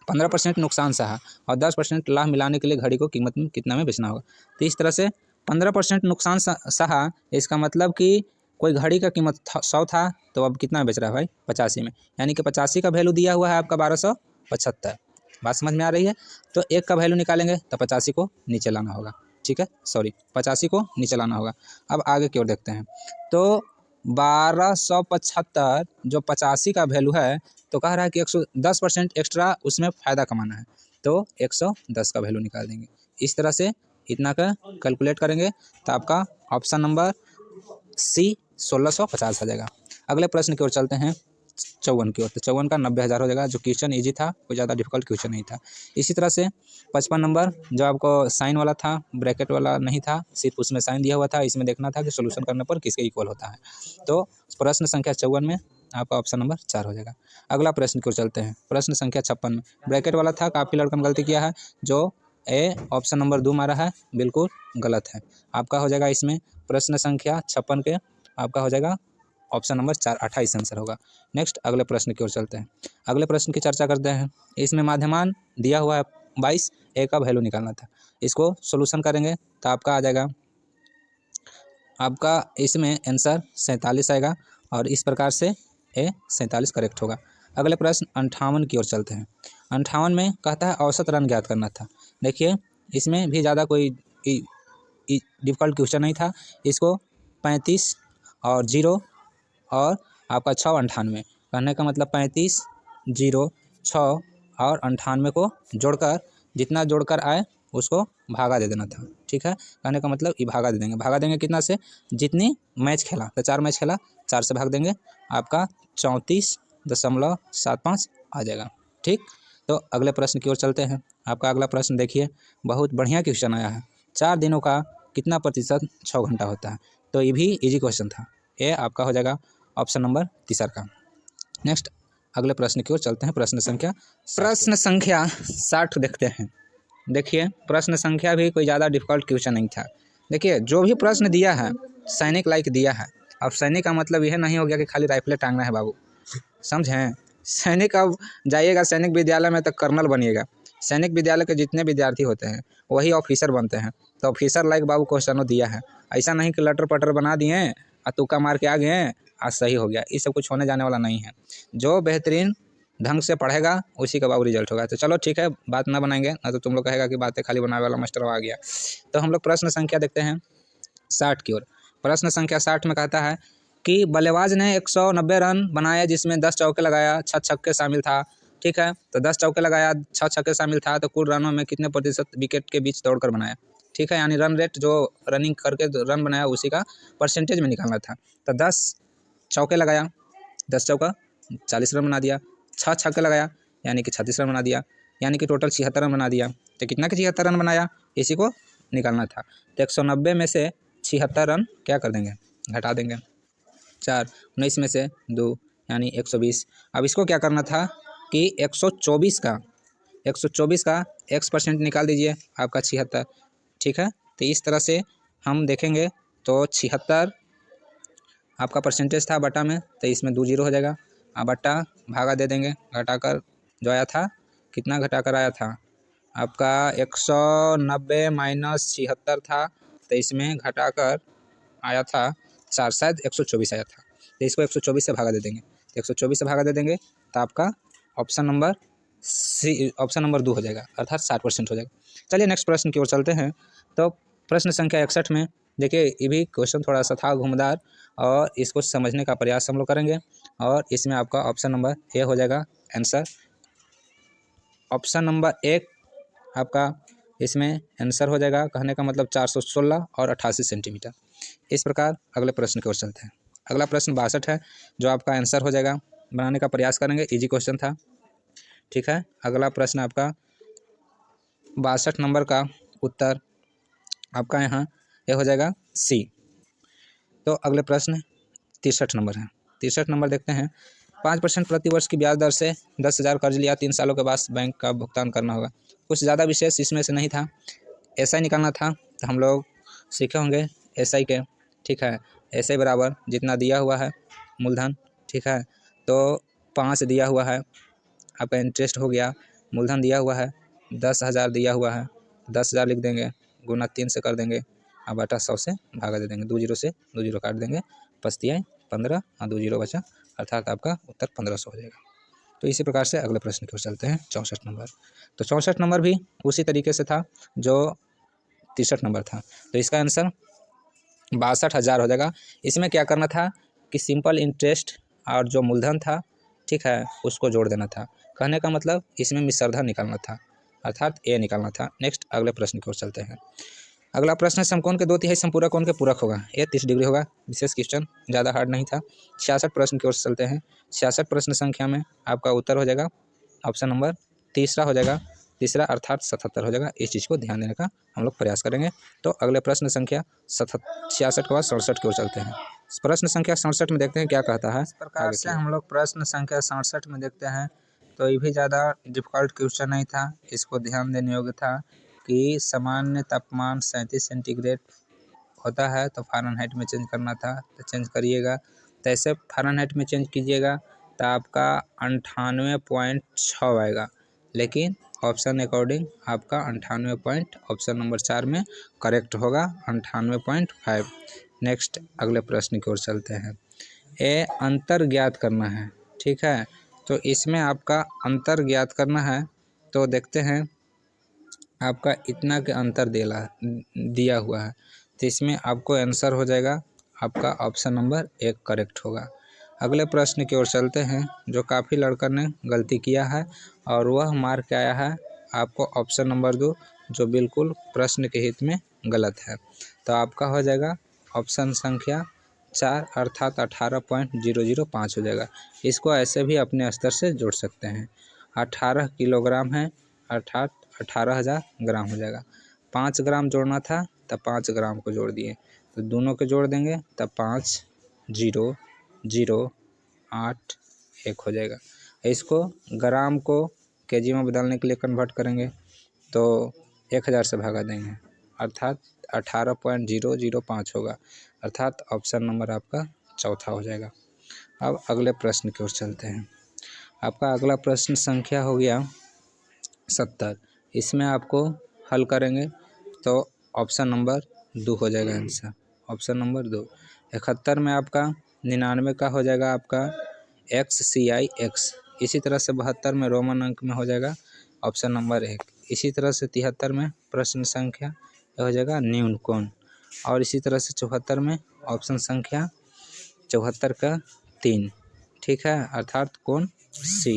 15% नुकसान सहा और 10% लाभ मिलाने के लिए घड़ी को कीमत में कितना में बेचना होगा। तो इस तरह से 15% नुकसान सहा, इसका मतलब कि कोई घड़ी का कीमत 100 था तो अब कितना में बेच रहा है भाई, 85 में, यानी कि 85 का वैल्यू दिया हुआ है आपका 1275। बात समझ में आ रही है। तो एक का वैल्यू निकालेंगे तो 85 को नीचे लाना होगा। ठीक है, 85 को नीचे लाना होगा। अब आगे की ओर देखते हैं। तो 1275 जो 85 का वैल्यू है, तो कह रहा है कि 110% एक्स्ट्रा उसमें फ़ायदा कमाना है, तो 110 का वैल्यू निकाल देंगे। इस तरह से इतना का कैलकुलेट करेंगे तो आपका ऑप्शन नंबर सी 1650 आ जाएगा। अगले प्रश्न की ओर चलते हैं 54 की ओर। तो 54 का 90,000 हो जाएगा, जो क्वेश्चन ईजी था, कोई ज़्यादा डिफिकल्ट क्वेश्चन नहीं था। इसी तरह से 55 नंबर जो आपको साइन वाला था, ब्रैकेट वाला नहीं था, सिर्फ उसमें साइन दिया हुआ था, इसमें देखना था कि सोल्यूशन करने पर किसके इक्वल होता है। तो प्रश्न संख्या 54 में आपका ऑप्शन नंबर 4 हो जाएगा। अगला प्रश्न की ओर चलते हैं। प्रश्न संख्या 56 में ब्रैकेट वाला था, काफ़ी लड़का ने गलती किया है, जो ए ऑप्शन नंबर 2 मारा है, बिल्कुल गलत है। आपका हो जाएगा इसमें प्रश्न संख्या 56 के आपका हो जाएगा ऑप्शन नंबर 4, 28 आंसर होगा। नेक्स्ट अगले प्रश्न की ओर चलते हैं। अगले प्रश्न की चर्चा करते हैं। इसमें माध्यमान दिया हुआ है 22, ए का वैल्यू निकालना था। इसको सोल्यूशन करेंगे तो आपका आ जाएगा, आपका इसमें आंसर 47 आएगा और इस प्रकार से ए 47 करेक्ट होगा। अगले प्रश्न 58 की ओर चलते हैं। 58 में कहता है औसत रन ज्ञात करना था। देखिए इसमें भी ज़्यादा कोई डिफ़िकल्ट क्वेश्चन नहीं था। इसको 35 और 0 और आपका 6 98, कहने का मतलब 35 0 6 और 98 को जोड़कर जितना जोड़कर आए उसको भागा दे देना था। ठीक है, कहने का मतलब ये भागा दे देंगे। भागा देंगे कितना से, जितनी मैच खेला, तो 4 मैच खेला, 4 से भाग देंगे, आपका 34.75 आ जाएगा। ठीक, तो अगले प्रश्न की ओर चलते हैं। आपका अगला प्रश्न देखिए, बहुत बढ़िया क्वेश्चन आया है। 4 दिनों का कितना प्रतिशत 6 घंटा होता है। तो ये भी इजी क्वेश्चन था। ये आपका हो जाएगा ऑप्शन नंबर 3 का। नेक्स्ट अगले प्रश्न की ओर चलते हैं। प्रश्न संख्या 60 देखते हैं। देखिए प्रश्न संख्या भी कोई ज़्यादा डिफिकल्ट क्वेश्चन नहीं था। देखिए जो भी प्रश्न दिया है सैनिक लाइक दिया है। अब सैनिक का मतलब यह नहीं हो गया कि खाली राइफलें टांगना है बाबू, समझें। सैनिक अब जाइएगा सैनिक विद्यालय में तो कर्नल बनिएगा। सैनिक विद्यालय के जितने विद्यार्थी होते हैं वही ऑफिसर बनते हैं। तो ऑफिसर लाइक बाबू क्वेश्चनों दिया है, ऐसा नहीं कि लटर पटर बना दिए और तुक्का मार के आ गए हैं आज सही हो गया। ये सब कुछ होने जाने वाला नहीं है। जो बेहतरीन ढंग से पढ़ेगा उसी का बाबू रिजल्ट होगा। तो चलो ठीक है, बात ना बनाएंगे, ना तो तुम लोग कहेगा कि बातें खाली बनाने वाला मास्टर आ गया। तो हम लोग प्रश्न संख्या देखते हैं 60 की ओर। प्रश्न संख्या 60 में कहता है कि बल्लेबाज ने 190 रन बनाए जिसमें 10 चौके लगाया, 6 छक्के शामिल था। ठीक है, तो 10 चौके लगाया, 6 छक्के शामिल था, तो कुल रनों में कितने प्रतिशत विकेट के बीच दौड़कर बनाया। ठीक है, यानी रन रेट जो रनिंग करके रन बनाया उसी का परसेंटेज में निकालना था। तो 10 चौके लगाया, 10 चौका 40 रन बना दिया, 6 छक्के लगाया यानी कि 36 रन बना दिया, यानी कि टोटल 76 रन बना दिया। तो कितना के 76 रन बनाया इसी को निकालना था। तो 190 में से 76 रन क्या कर देंगे, घटा देंगे। 4 19 में से 2 यानी 120। अब इसको क्या करना था कि 124 का x% निकाल दीजिए, आपका 76। ठीक है, तो इस तरह से हम देखेंगे तो 76 आपका परसेंटेज था बटा में, तो इसमें 2 जीरो हो जाएगा। अब बटा भागा दे देंगे, घटाकर जो आया था कितना घटाकर आया था आपका 190 माइनस 76 था, तो इसमें घटाकर आया था 4, शायद 124 आया था। तो इसको 124 से भागा दे देंगे, तो 124 से भागा दे देंगे तो आपका option number C, option number 2 हो जाएगा, अर्थात 60% हो जाएगा। चलिए नेक्स्ट प्रश्न की ओर चलते हैं। तो प्रश्न संख्या 61 में देखिए, ये भी क्वेश्चन थोड़ा सा था घुमदार और इसको समझने का प्रयास हम लोग करेंगे। और इसमें आपका ऑप्शन नंबर ए हो जाएगा आंसर। ऑप्शन नंबर 1 आपका इसमें आंसर हो जाएगा, कहने का मतलब 416 और 88 सेंटीमीटर। इस प्रकार अगले प्रश्न की ओर चलते हैं। अगला प्रश्न 62 है, जो आपका आंसर हो जाएगा। बनाने का प्रयास करेंगे, इजी क्वेश्चन था। ठीक है, अगला प्रश्न आपका 62 नंबर का उत्तर आपका यहाँ ये हो जाएगा सी। तो अगले प्रश्न 63 नंबर है। 63 नंबर देखते हैं। 5% प्रतिवर्ष की ब्याज दर से 10,000 कर्ज लिया, 3 सालों के बाद बैंक का भुगतान करना होगा। कुछ ज़्यादा विशेष इसमें से नहीं था, ऐसा ही निकालना था। तो हम लोग सीखे होंगे एसआई के। ठीक है, एसआई बराबर जितना दिया हुआ है मूलधन, ठीक है, तो 5 दिया हुआ है, आपका इंटरेस्ट हो गया, मूलधन दिया हुआ है 10,000 दिया हुआ है, 10,000 लिख देंगे, गुना 3 से कर देंगे, अब बटा 100 से भागा दे देंगे, 2 जीरो से 2 जीरो काट देंगे, 5×3 = 15 और 2 जीरो बचा, अर्थात आपका उत्तर 1500 हो जाएगा। तो इसी प्रकार से अगले प्रश्न की ओर चलते हैं 64 नंबर। तो 64 नंबर भी उसी तरीके से था जो 63 नंबर था। तो इसका आंसर 62,000 हो जाएगा। इसमें क्या करना था कि सिंपल इंटरेस्ट और जो मूलधन था, ठीक है, उसको जोड़ देना था। कहने का मतलब इसमें मिश्रधन निकालना था, अर्थात ए निकालना था। नेक्स्ट अगले प्रश्न की ओर चलते हैं। अगला प्रश्न है, समकोण के 2/3 संपूरक कोण के पूरक होगा। ये 30 डिग्री होगा। विशेष क्वेश्चन, ज़्यादा हार्ड नहीं था। 66 प्रश्न की ओर चलते हैं। 66 प्रश्न संख्या में आपका उत्तर हो जाएगा ऑप्शन नंबर तीसरा हो जाएगा, तीसरा अर्थात 77 हो जाएगा। इस चीज़ को ध्यान देने का हम लोग प्रयास करेंगे। तो अगले प्रश्न संख्या 66 के बाद 67 की ओर चलते हैं। प्रश्न संख्या 67 में देखते हैं क्या कहता है। इस प्रकार से हम लोग प्रश्न संख्या 67 में देखते हैं। तो ये भी ज़्यादा डिफिकल्ट क्वेश्चन नहीं था, इसको ध्यान देने योग्य था कि सामान्य तापमान 37 सेंटीग्रेड होता है तो फ़ारेनहाइट में चेंज करना था, तो चेंज करिएगा। तो ऐसे फ़ारेनहाइट में चेंज कीजिएगा तो आपका 98.6 आएगा, लेकिन ऑप्शन अकॉर्डिंग आपका 98 ऑप्शन नंबर 4 में करेक्ट होगा, 98.5। नेक्स्ट अगले प्रश्न की ओर चलते हैं। ए अंतर ज्ञात करना है, ठीक है, तो इसमें आपका अंतर ज्ञात करना है। तो देखते हैं आपका इतना के अंतर दिया हुआ है, तो इसमें आपको आंसर हो जाएगा आपका ऑप्शन नंबर 1 करेक्ट होगा। अगले प्रश्न की ओर चलते हैं, जो काफ़ी लड़का ने गलती किया है और वह मार्क के आया है आपको ऑप्शन नंबर 2, जो बिल्कुल प्रश्न के हित में गलत है। तो आपका हो जाएगा ऑप्शन संख्या 4 अर्थात 18.005 हो जाएगा। इसको ऐसे भी अपने स्तर से जोड़ सकते हैं। 18 किलोग्राम है अर्थात 18,000 ग्राम हो जाएगा। 5 ग्राम जोड़ना था तब 5 ग्राम को जोड़ दिए, तो दोनों को जोड़ देंगे तब 5,0,0,8,1 हो जाएगा। इसको ग्राम को केजी में बदलने के लिए कन्वर्ट करेंगे तो 1000 से भागा देंगे, अर्थात 18.005 होगा, अर्थात ऑप्शन नंबर आपका चौथा हो जाएगा। अब अगले प्रश्न की ओर चलते हैं। आपका अगला प्रश्न संख्या हो गया 70। इसमें आपको हल करेंगे तो ऑप्शन नंबर 2 हो जाएगा आंसर, ऑप्शन नंबर 2। 71 में आपका 99 का हो जाएगा आपका XCIX। इसी तरह से 72 में रोमन अंक में हो जाएगा ऑप्शन नंबर 1। इसी तरह से 73 में प्रश्न संख्या हो जाएगा न्यून कोण। और इसी तरह से 74 में ऑप्शन संख्या 74 का 3, ठीक है, अर्थात कोण C।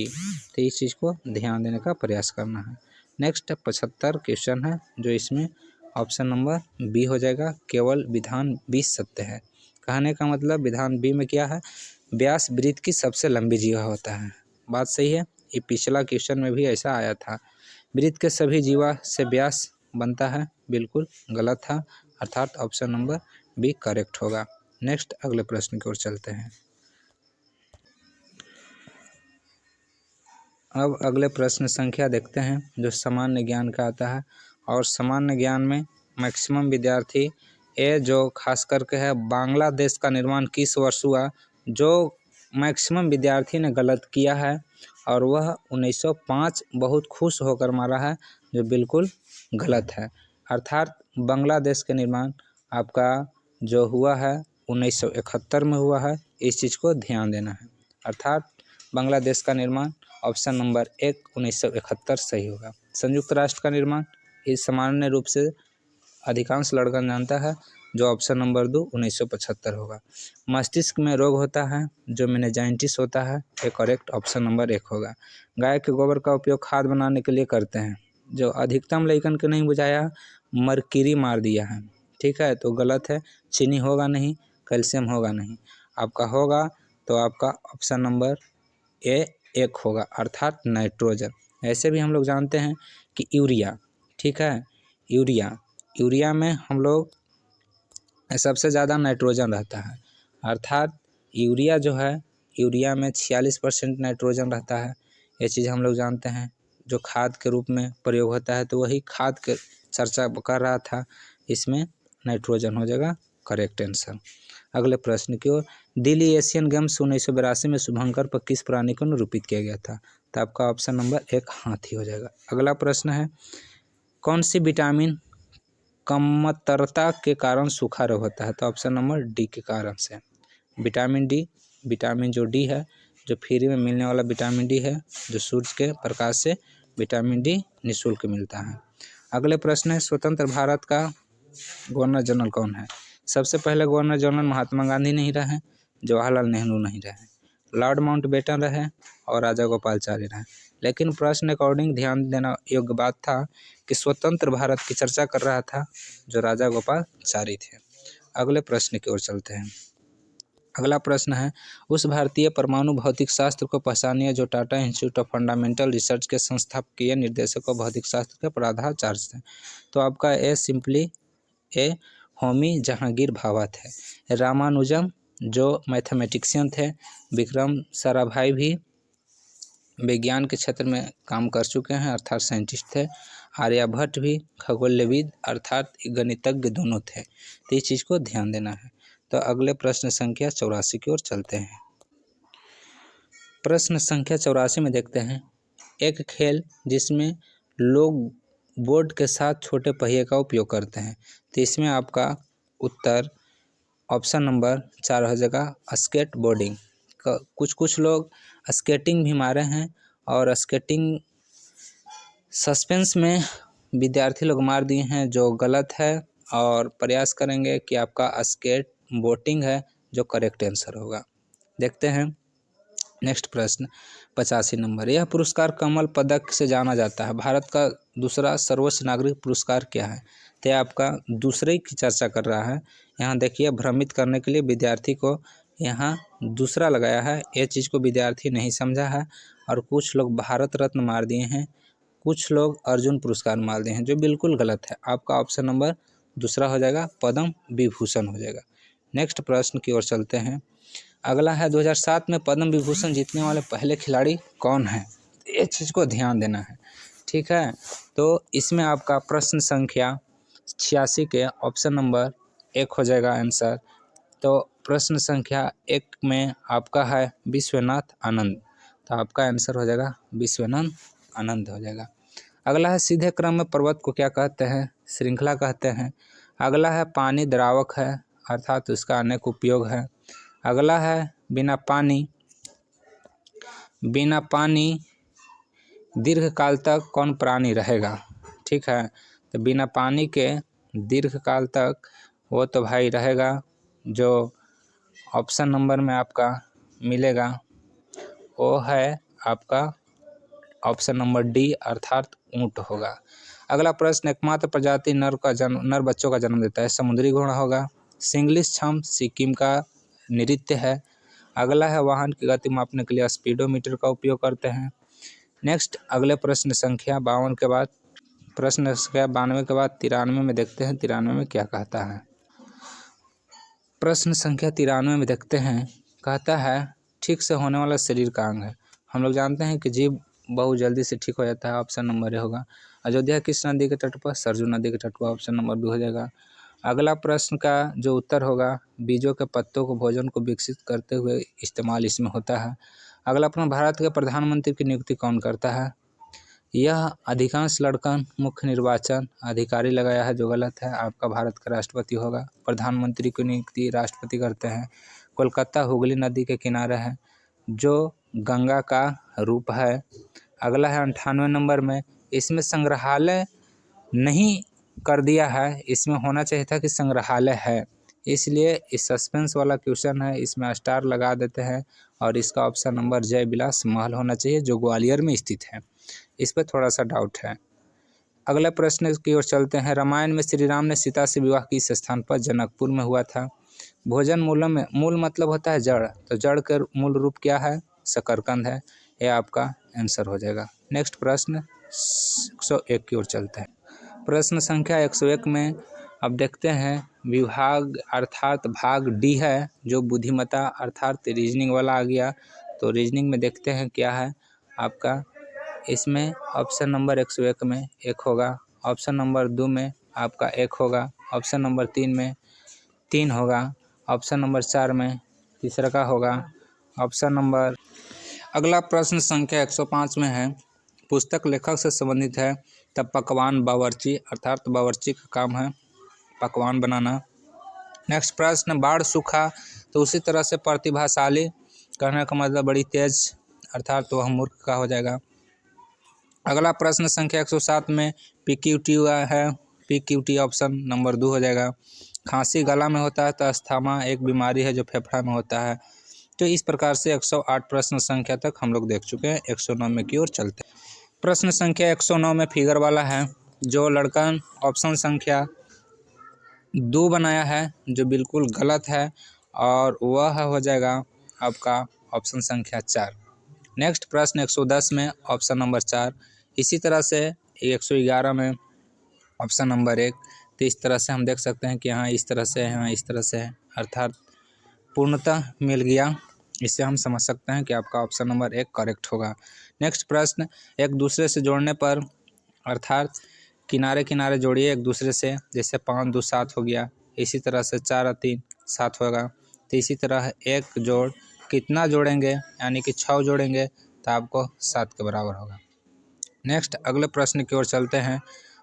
तो इस चीज़ को ध्यान देने का प्रयास करना है। नेक्स्ट 75 क्वेश्चन है, जो इसमें ऑप्शन नंबर बी हो जाएगा, केवल विधान 20 सत्य है। कहने का मतलब विधान बी में क्या है, व्यास वृत्त की सबसे लंबी जीवा होता है। बात सही है, ये पिछला क्वेश्चन में भी ऐसा आया था। वृत्त के सभी जीवा से व्यास बनता है, बिल्कुल गलत था, अर्थात ऑप्शन नंबर बी करेक्ट होगा। नेक्स्ट अगले प्रश्न की ओर चलते हैं। अब अगले प्रश्न संख्या देखते हैं, जो सामान्य ज्ञान का आता है। और सामान्य ज्ञान में मैक्सिमम विद्यार्थी जो खास करके है, बांग्लादेश का निर्माण किस वर्ष हुआ, जो मैक्सिमम विद्यार्थी ने गलत किया है और वह 1905 बहुत खुश होकर मारा है, जो बिल्कुल गलत है। अर्थात बांग्लादेश का निर्माण आपका जो हुआ है 1971 में हुआ है, इस चीज़ को ध्यान देना है। अर्थात बांग्लादेश का निर्माण ऑप्शन नंबर 1 1971 सही होगा। संयुक्त राष्ट्र का निर्माण इस सामान्य रूप से अधिकांश लड़का जानता है, जो ऑप्शन नंबर 2 1975 होगा। मस्तिष्क में रोग होता है जो मेनिंजाइटिस होता है, ये करेक्ट ऑप्शन नंबर 1 होगा। गाय के गोबर का उपयोग खाद बनाने के लिए करते हैं, जो अधिकतम लेकिन के नहीं बुझाया, मरकरी मार दिया है, ठीक है, तो गलत है। चीनी होगा नहीं, कैल्शियम होगा नहीं, आपका होगा तो आपका ऑप्शन नंबर ए 1 होगा, अर्थात नाइट्रोजन। ऐसे भी हम लोग जानते हैं कि यूरिया, ठीक है, यूरिया में हम लोग सबसे ज़्यादा नाइट्रोजन रहता है, अर्थात यूरिया जो है, यूरिया में 46% नाइट्रोजन रहता है। ये चीज़ हम लोग जानते हैं, जो खाद के रूप में प्रयोग होता है, तो वही खाद के चर्चा कर रहा था, इसमें नाइट्रोजन हो जाएगा करेक्ट आंसर। अगले प्रश्न की ओर। दिल्ली एशियन गेम्स 1982 में शुभंकर पर किस प्राणी को निरूपित किया गया था, तो आपका ऑप्शन नंबर 1 हाथी हो जाएगा। अगला प्रश्न है, कौन सी विटामिन कमतरता के कारण सूखा रोग होता है, तो ऑप्शन नंबर डी के कारण से। विटामिन डी, विटामिन जो डी है, जो फ्री में मिलने वाला विटामिन डी है, जो सूर्य के प्रकाश से विटामिन डी निःशुल्क मिलता है। अगले प्रश्न है, स्वतंत्र भारत का गवर्नर जनरल कौन है। सबसे पहले गवर्नर जनरल महात्मा गांधी नहीं रहे, जवाहरलाल नेहरू नहीं रहे, लॉर्ड माउंटबेटन रहे और राजा गोपालाचारी रहे। लेकिन प्रश्न अकॉर्डिंग ध्यान देना योग्य बात था कि स्वतंत्र भारत की चर्चा कर रहा था जो राजा गोपालाचारी थे। अगले प्रश्न की ओर चलते हैं। अगला प्रश्न है, उस भारतीय परमाणु भौतिक शास्त्र को पहचानिए जो Tata institute of fundamental research के संस्थापकीय निदेशक और भौतिक शास्त्र के प्रधानाचार्य थे। तो आपका ए सिंपली ए होमी जहांगीर भाभा थे। रामानुजम जो मैथमेटिशियन थे, विक्रम साराभाई भी विज्ञान के क्षेत्र में काम कर चुके हैं, अर्थात साइंटिस्ट थे। आर्यभट्ट भी खगोलविद अर्थात गणितज्ञ दोनों थे, तो इस चीज़ को ध्यान देना है। तो अगले प्रश्न संख्या 84 की ओर चलते हैं। प्रश्न संख्या 84 में देखते हैं, एक खेल जिसमें लोग बोर्ड के साथ छोटे पहिए का उपयोग करते हैं, तो इसमें आपका उत्तर ऑप्शन नंबर 4 हो जाएगा, स्केट बोर्डिंग। कुछ लोग स्केटिंग भी मारे हैं, और स्केटिंग सस्पेंस में विद्यार्थी लोग मार दिए हैं, जो गलत है, और प्रयास करेंगे कि आपका स्केट बोटिंग है जो करेक्ट आंसर होगा। देखते हैं नेक्स्ट प्रश्न 85 नंबर। यह पुरस्कार कमल पदक से जाना जाता है, भारत का दूसरा सर्वोच्च नागरिक पुरस्कार क्या है, तो आपका दूसरे की चर्चा कर रहा है। यहाँ देखिए, भ्रमित करने के लिए विद्यार्थी को यहाँ दूसरा लगाया है, ये चीज़ को विद्यार्थी नहीं समझा है, और कुछ लोग भारत रत्न मार दिए हैं, कुछ लोग अर्जुन पुरस्कार मार दिए हैं, जो बिल्कुल गलत है। आपका ऑप्शन नंबर दूसरा हो जाएगा, पद्म विभूषण हो जाएगा। नेक्स्ट प्रश्न की ओर चलते हैं। अगला है, 2007 में पद्म विभूषण जीतने वाले पहले खिलाड़ी कौन है, ये चीज़ को ध्यान देना है, ठीक है। तो इसमें आपका प्रश्न संख्या 86 के ऑप्शन नंबर 1 हो जाएगा आंसर। तो प्रश्न संख्या 1 में आपका है विश्वनाथ आनंद, तो आपका आंसर हो जाएगा विश्वनाथ आनंद हो जाएगा। अगला है सीधे क्रम में पर्वत को क्या कहते हैं? श्रृंखला कहते हैं। अगला है पानी द्रावक है, अर्थात उसका अनेक उपयोग है। अगला है बिना पानी दीर्घ काल तक कौन प्राणी रहेगा? ठीक है, तो बिना पानी के दीर्घ काल तक वो तो भाई रहेगा जो ऑप्शन नंबर में आपका मिलेगा वो है आपका ऑप्शन नंबर डी, अर्थात ऊंट होगा। अगला प्रश्न, एकमात्र प्रजाति नर बच्चों का जन्म देता है, समुद्री घोड़ा होगा। सिंगलिश छम सिक्किम का नृत्य है। अगला है वाहन की गति मापने के लिए स्पीडोमीटर का उपयोग करते हैं। नेक्स्ट अगले प्रश्न संख्या 52 के बाद 93 में देखते हैं 93 में क्या कहता है। प्रश्न संख्या 93 में देखते हैं, कहता है ठीक से होने वाला शरीर का अंग है। हम लोग जानते हैं कि जीभ बहुत जल्दी से ठीक हो जाता है, ऑप्शन नंबर ए होगा। अयोध्या किस नदी के तट पर? सरजू नदी के तट पर, ऑप्शन नंबर 2 हो जाएगा। अगला प्रश्न का जो उत्तर होगा, बीजों के पत्तों को भोजन को विकसित करते हुए इस्तेमाल इसमें होता है। अगला प्रश्न, भारत के प्रधानमंत्री की नियुक्ति कौन करता है? यह अधिकांश लड़कन मुख्य निर्वाचन अधिकारी लगाया है, जो गलत है। आपका भारत का राष्ट्रपति होगा। प्रधानमंत्री की नियुक्ति राष्ट्रपति करते हैं। कोलकाता हुगली नदी के किनारे है, जो गंगा का रूप है। अगला है 98 नंबर में, इसमें संग्रहालय नहीं कर दिया है, इसमें होना चाहिए था कि संग्रहालय है, इसलिए इस सस्पेंस वाला क्वेश्चन है, इसमें स्टार लगा देते हैं और इसका ऑप्शन नंबर जय विलास महल होना चाहिए, जो ग्वालियर में स्थित है। इस पर थोड़ा सा डाउट है। अगले प्रश्न की ओर चलते हैं। रामायण में श्री राम ने सीता से विवाह किस स्थान पर? जनकपुर में हुआ था। भोजन मूल मतलब होता है जड़, तो जड़ का मूल रूप क्या है? शकरकंद है। यह आपका आंसर हो जाएगा। नेक्स्ट प्रश्न 101 की ओर चलते हैं। प्रश्न संख्या 101 में अब देखते हैं विभाग अर्थात भाग डी है, जो बुद्धिमत्ता अर्थात रीजनिंग वाला आ गया। तो रीजनिंग में देखते हैं क्या है आपका। इसमें ऑप्शन नंबर 101 में 1 होगा, ऑप्शन नंबर 2 में आपका 1 होगा, ऑप्शन नंबर 3 में 3 होगा, ऑप्शन नंबर 4 में तीसरा का होगा, ऑप्शन नंबर। अगला प्रश्न संख्या 105 में है, पुस्तक लेखक से संबंधित है, तब पकवान बावर्ची अर्थात बावर्ची का काम है पकवान बनाना। नेक्स्ट प्रश्न, बाढ़ सूखा तो उसी तरह से प्रतिभाशाली कहने का मतलब बड़ी तेज अर्थात वह मूर्ख का हो जाएगा। अगला प्रश्न संख्या 107 में PQT हुआ है, PQT ऑप्शन नंबर 2 हो जाएगा। खांसी गला में होता है तो अस्थमा एक बीमारी है जो फेफड़ा में होता है। तो इस प्रकार से 108 प्रश्न संख्या तक हम लोग देख चुके हैं। 109 में की ओर चलते हैं। प्रश्न संख्या 109 में फिगर वाला है, जो लड़का ऑप्शन संख्या 2 बनाया है, जो बिल्कुल गलत है, और वह हो जाएगा आपका ऑप्शन संख्या 4। नेक्स्ट प्रश्न 110 में ऑप्शन नंबर 4, इसी तरह से 111 में ऑप्शन नंबर 1। तो इस तरह से हम देख सकते हैं कि हाँ इस तरह से है, इस तरह से है, अर्थात पूर्णतः मिल गया। इससे हम समझ सकते हैं कि आपका ऑप्शन नंबर 1 करेक्ट होगा। नेक्स्ट प्रश्न, एक दूसरे से जोड़ने पर अर्थात किनारे किनारे जोड़िए एक दूसरे से, जैसे 5 2 7 हो गया, इसी तरह से 4 और 3 7 होगा। तो इसी तरह एक जोड़ कितना जोड़ेंगे, यानी कि 6 जोड़ेंगे तो आपको 7 के बराबर होगा। नेक्स्ट अगले प्रश्न की ओर चलते हैं।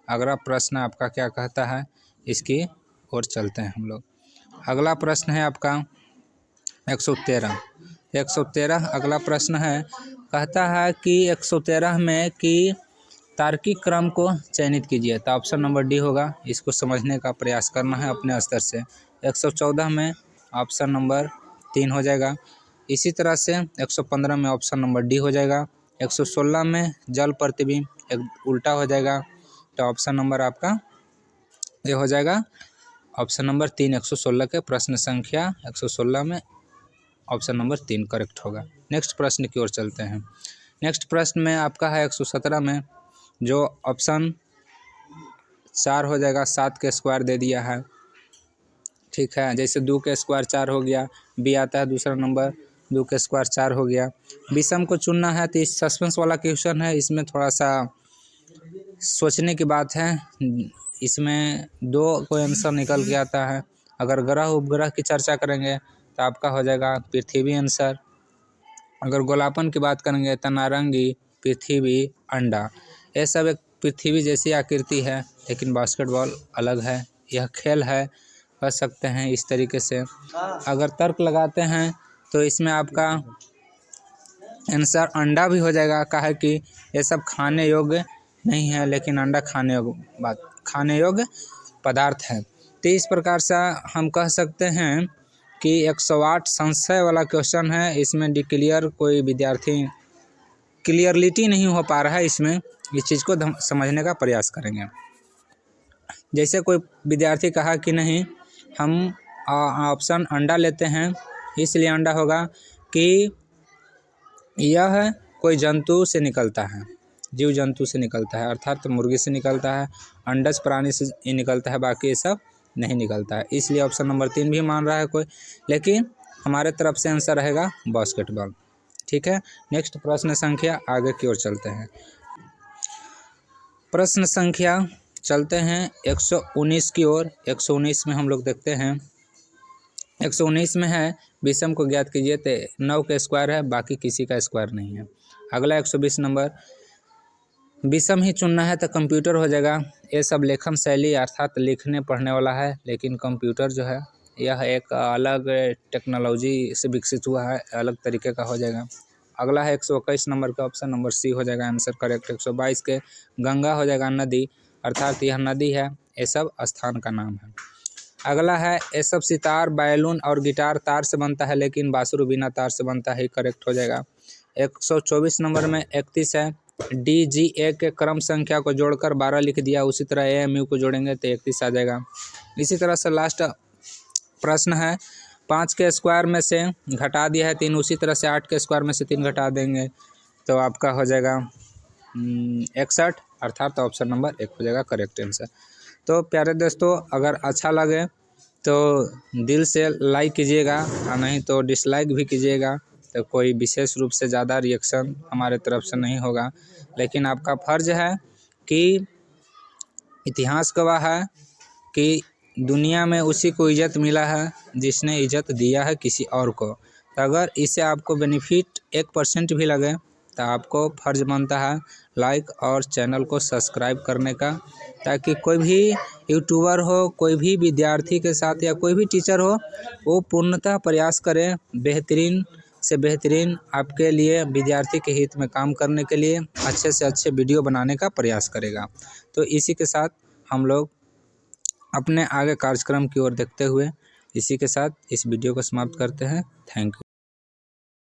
अगला प्रश्न आपका क्या कहता है, इसकी ओर चलते हैं हम लोग। अगला प्रश्न है आपका 113 अगला प्रश्न है, कहता है कि 113 में कि तार्किक क्रम को चयनित कीजिए। तो ऑप्शन नंबर डी होगा, इसको समझने का प्रयास करना है अपने स्तर से। 114 में ऑप्शन नंबर 3 हो जाएगा। इसी तरह से 115 में ऑप्शन नंबर डी हो जाएगा। 116 में जल प्रतिबिंब एक उल्टा हो जाएगा, तो ऑप्शन नंबर आपका ये हो जाएगा ऑप्शन नंबर 3। 116 के प्रश्न संख्या 116 में ऑप्शन नंबर 3 करेक्ट होगा। नेक्स्ट प्रश्न की ओर चलते हैं। नेक्स्ट प्रश्न में आपका है 117 में, जो ऑप्शन 4 हो जाएगा, 7 के स्क्वायर दे दिया है, ठीक है। जैसे 2 के स्क्वायर 4 हो गया, बी आता है दूसरा नंबर, 2 के स्क्वायर 4 हो गया। विषम को चुनना है, तो इस सस्पेंस वाला क्वेश्चन है, इसमें थोड़ा सा सोचने की बात है। इसमें 2 कोई आंसर निकल के आता है, अगर ग्रह उपग्रह की चर्चा करेंगे तो आपका हो जाएगा पृथ्वी आंसर। अगर गोलापन की बात करेंगे तो नारंगी, पृथ्वी, अंडा। ये सब एक पृथ्वी जैसी आकृति है, लेकिन बास्केटबॉल अलग है। यह खेल है, कह सकते हैं इस तरीके से। अगर तर्क लगाते हैं तो इसमें आपका आंसर अंडा भी हो जाएगा, काहे कि ये सब खाने योग्य नहीं है, लेकिन अंडा खाने योग्य पदार्थ है। तो इस प्रकार से हम कह सकते हैं कि 108 संशय वाला क्वेश्चन है। इसमें डिक्लियर कोई विद्यार्थी क्लियरलिटी नहीं हो पा रहा है, इसमें इस चीज़ को समझने का प्रयास करेंगे। जैसे कोई विद्यार्थी कहा कि नहीं हम ऑप्शन अंडा लेते हैं, इसलिए अंडा होगा कि यह कोई जंतु से निकलता है, जीव जंतु से निकलता है, अर्थात मुर्गी से निकलता है, अंडज प्राणी से ही निकलता है, बाकी ये सब नहीं निकलता है। इसलिए ऑप्शन नंबर 3 भी मान रहा है कोई, लेकिन हमारे तरफ से आंसर रहेगा बास्केटबॉल। ठीक है, नेक्स्ट प्रश्न संख्या आगे की ओर चलते हैं। प्रश्न संख्या चलते हैं 119 की ओर। 119 में हम लोग देखते हैं, 119 में है विषम को ज्ञात कीजिए। तो 9 का स्क्वायर है, बाकी किसी का स्क्वायर नहीं है। अगला 120 नंबर, विषम ही चुनना है तो कंप्यूटर हो जाएगा। ये सब लेखन शैली अर्थात लिखने पढ़ने वाला है, लेकिन कंप्यूटर जो है यह एक अलग टेक्नोलॉजी से विकसित हुआ है, अलग तरीके का हो जाएगा। अगला है 121 नंबर का, ऑप्शन नंबर सी हो जाएगा आंसर करेक्ट। 122 के गंगा हो जाएगा नदी, अर्थात यह नदी है, ये सब स्थान का नाम है। अगला है ये सब सितार, बैलून और गिटार तार से बनता है, लेकिन बांसुरी बिना तार से बनता है, करेक्ट हो जाएगा। 124 नंबर में 31 है, DGA के क्रम संख्या को जोड़कर 12 लिख दिया, उसी तरह AMU को जोड़ेंगे तो 31 आ जाएगा। इसी तरह से लास्ट प्रश्न है 5 के स्क्वायर में से घटा दिया है 3, उसी तरह से 8 के स्क्वायर में से 3 घटा देंगे तो आपका हो जाएगा 61, अर्थात ऑप्शन नंबर 1 हो जाएगा करेक्ट आंसर। तो प्यारे दोस्तों, अगर अच्छा लगे तो दिल से लाइक कीजिएगा, और नहीं तो डिसलाइक भी कीजिएगा। तो कोई विशेष रूप से ज़्यादा रिएक्शन हमारे तरफ से नहीं होगा, लेकिन आपका फ़र्ज है कि इतिहास गवाह है कि दुनिया में उसी को इज़्ज़त मिला है जिसने इज़्ज़त दिया है किसी और को। तो अगर इससे आपको बेनिफिट 1% भी लगे तो आपको फ़र्ज बनता है लाइक और चैनल को सब्सक्राइब करने का, ताकि कोई भी यूट्यूबर हो, कोई भी विद्यार्थी के साथ या कोई भी टीचर हो, वो पूर्णतः प्रयास करें बेहतरीन से बेहतरीन आपके लिए, विद्यार्थी के हित में काम करने के लिए अच्छे से अच्छे वीडियो बनाने का प्रयास करेगा। तो इसी के साथ हम लोग अपने आगे कार्यक्रम की ओर देखते हुए इसी के साथ इस वीडियो को समाप्त करते हैं। Thank you.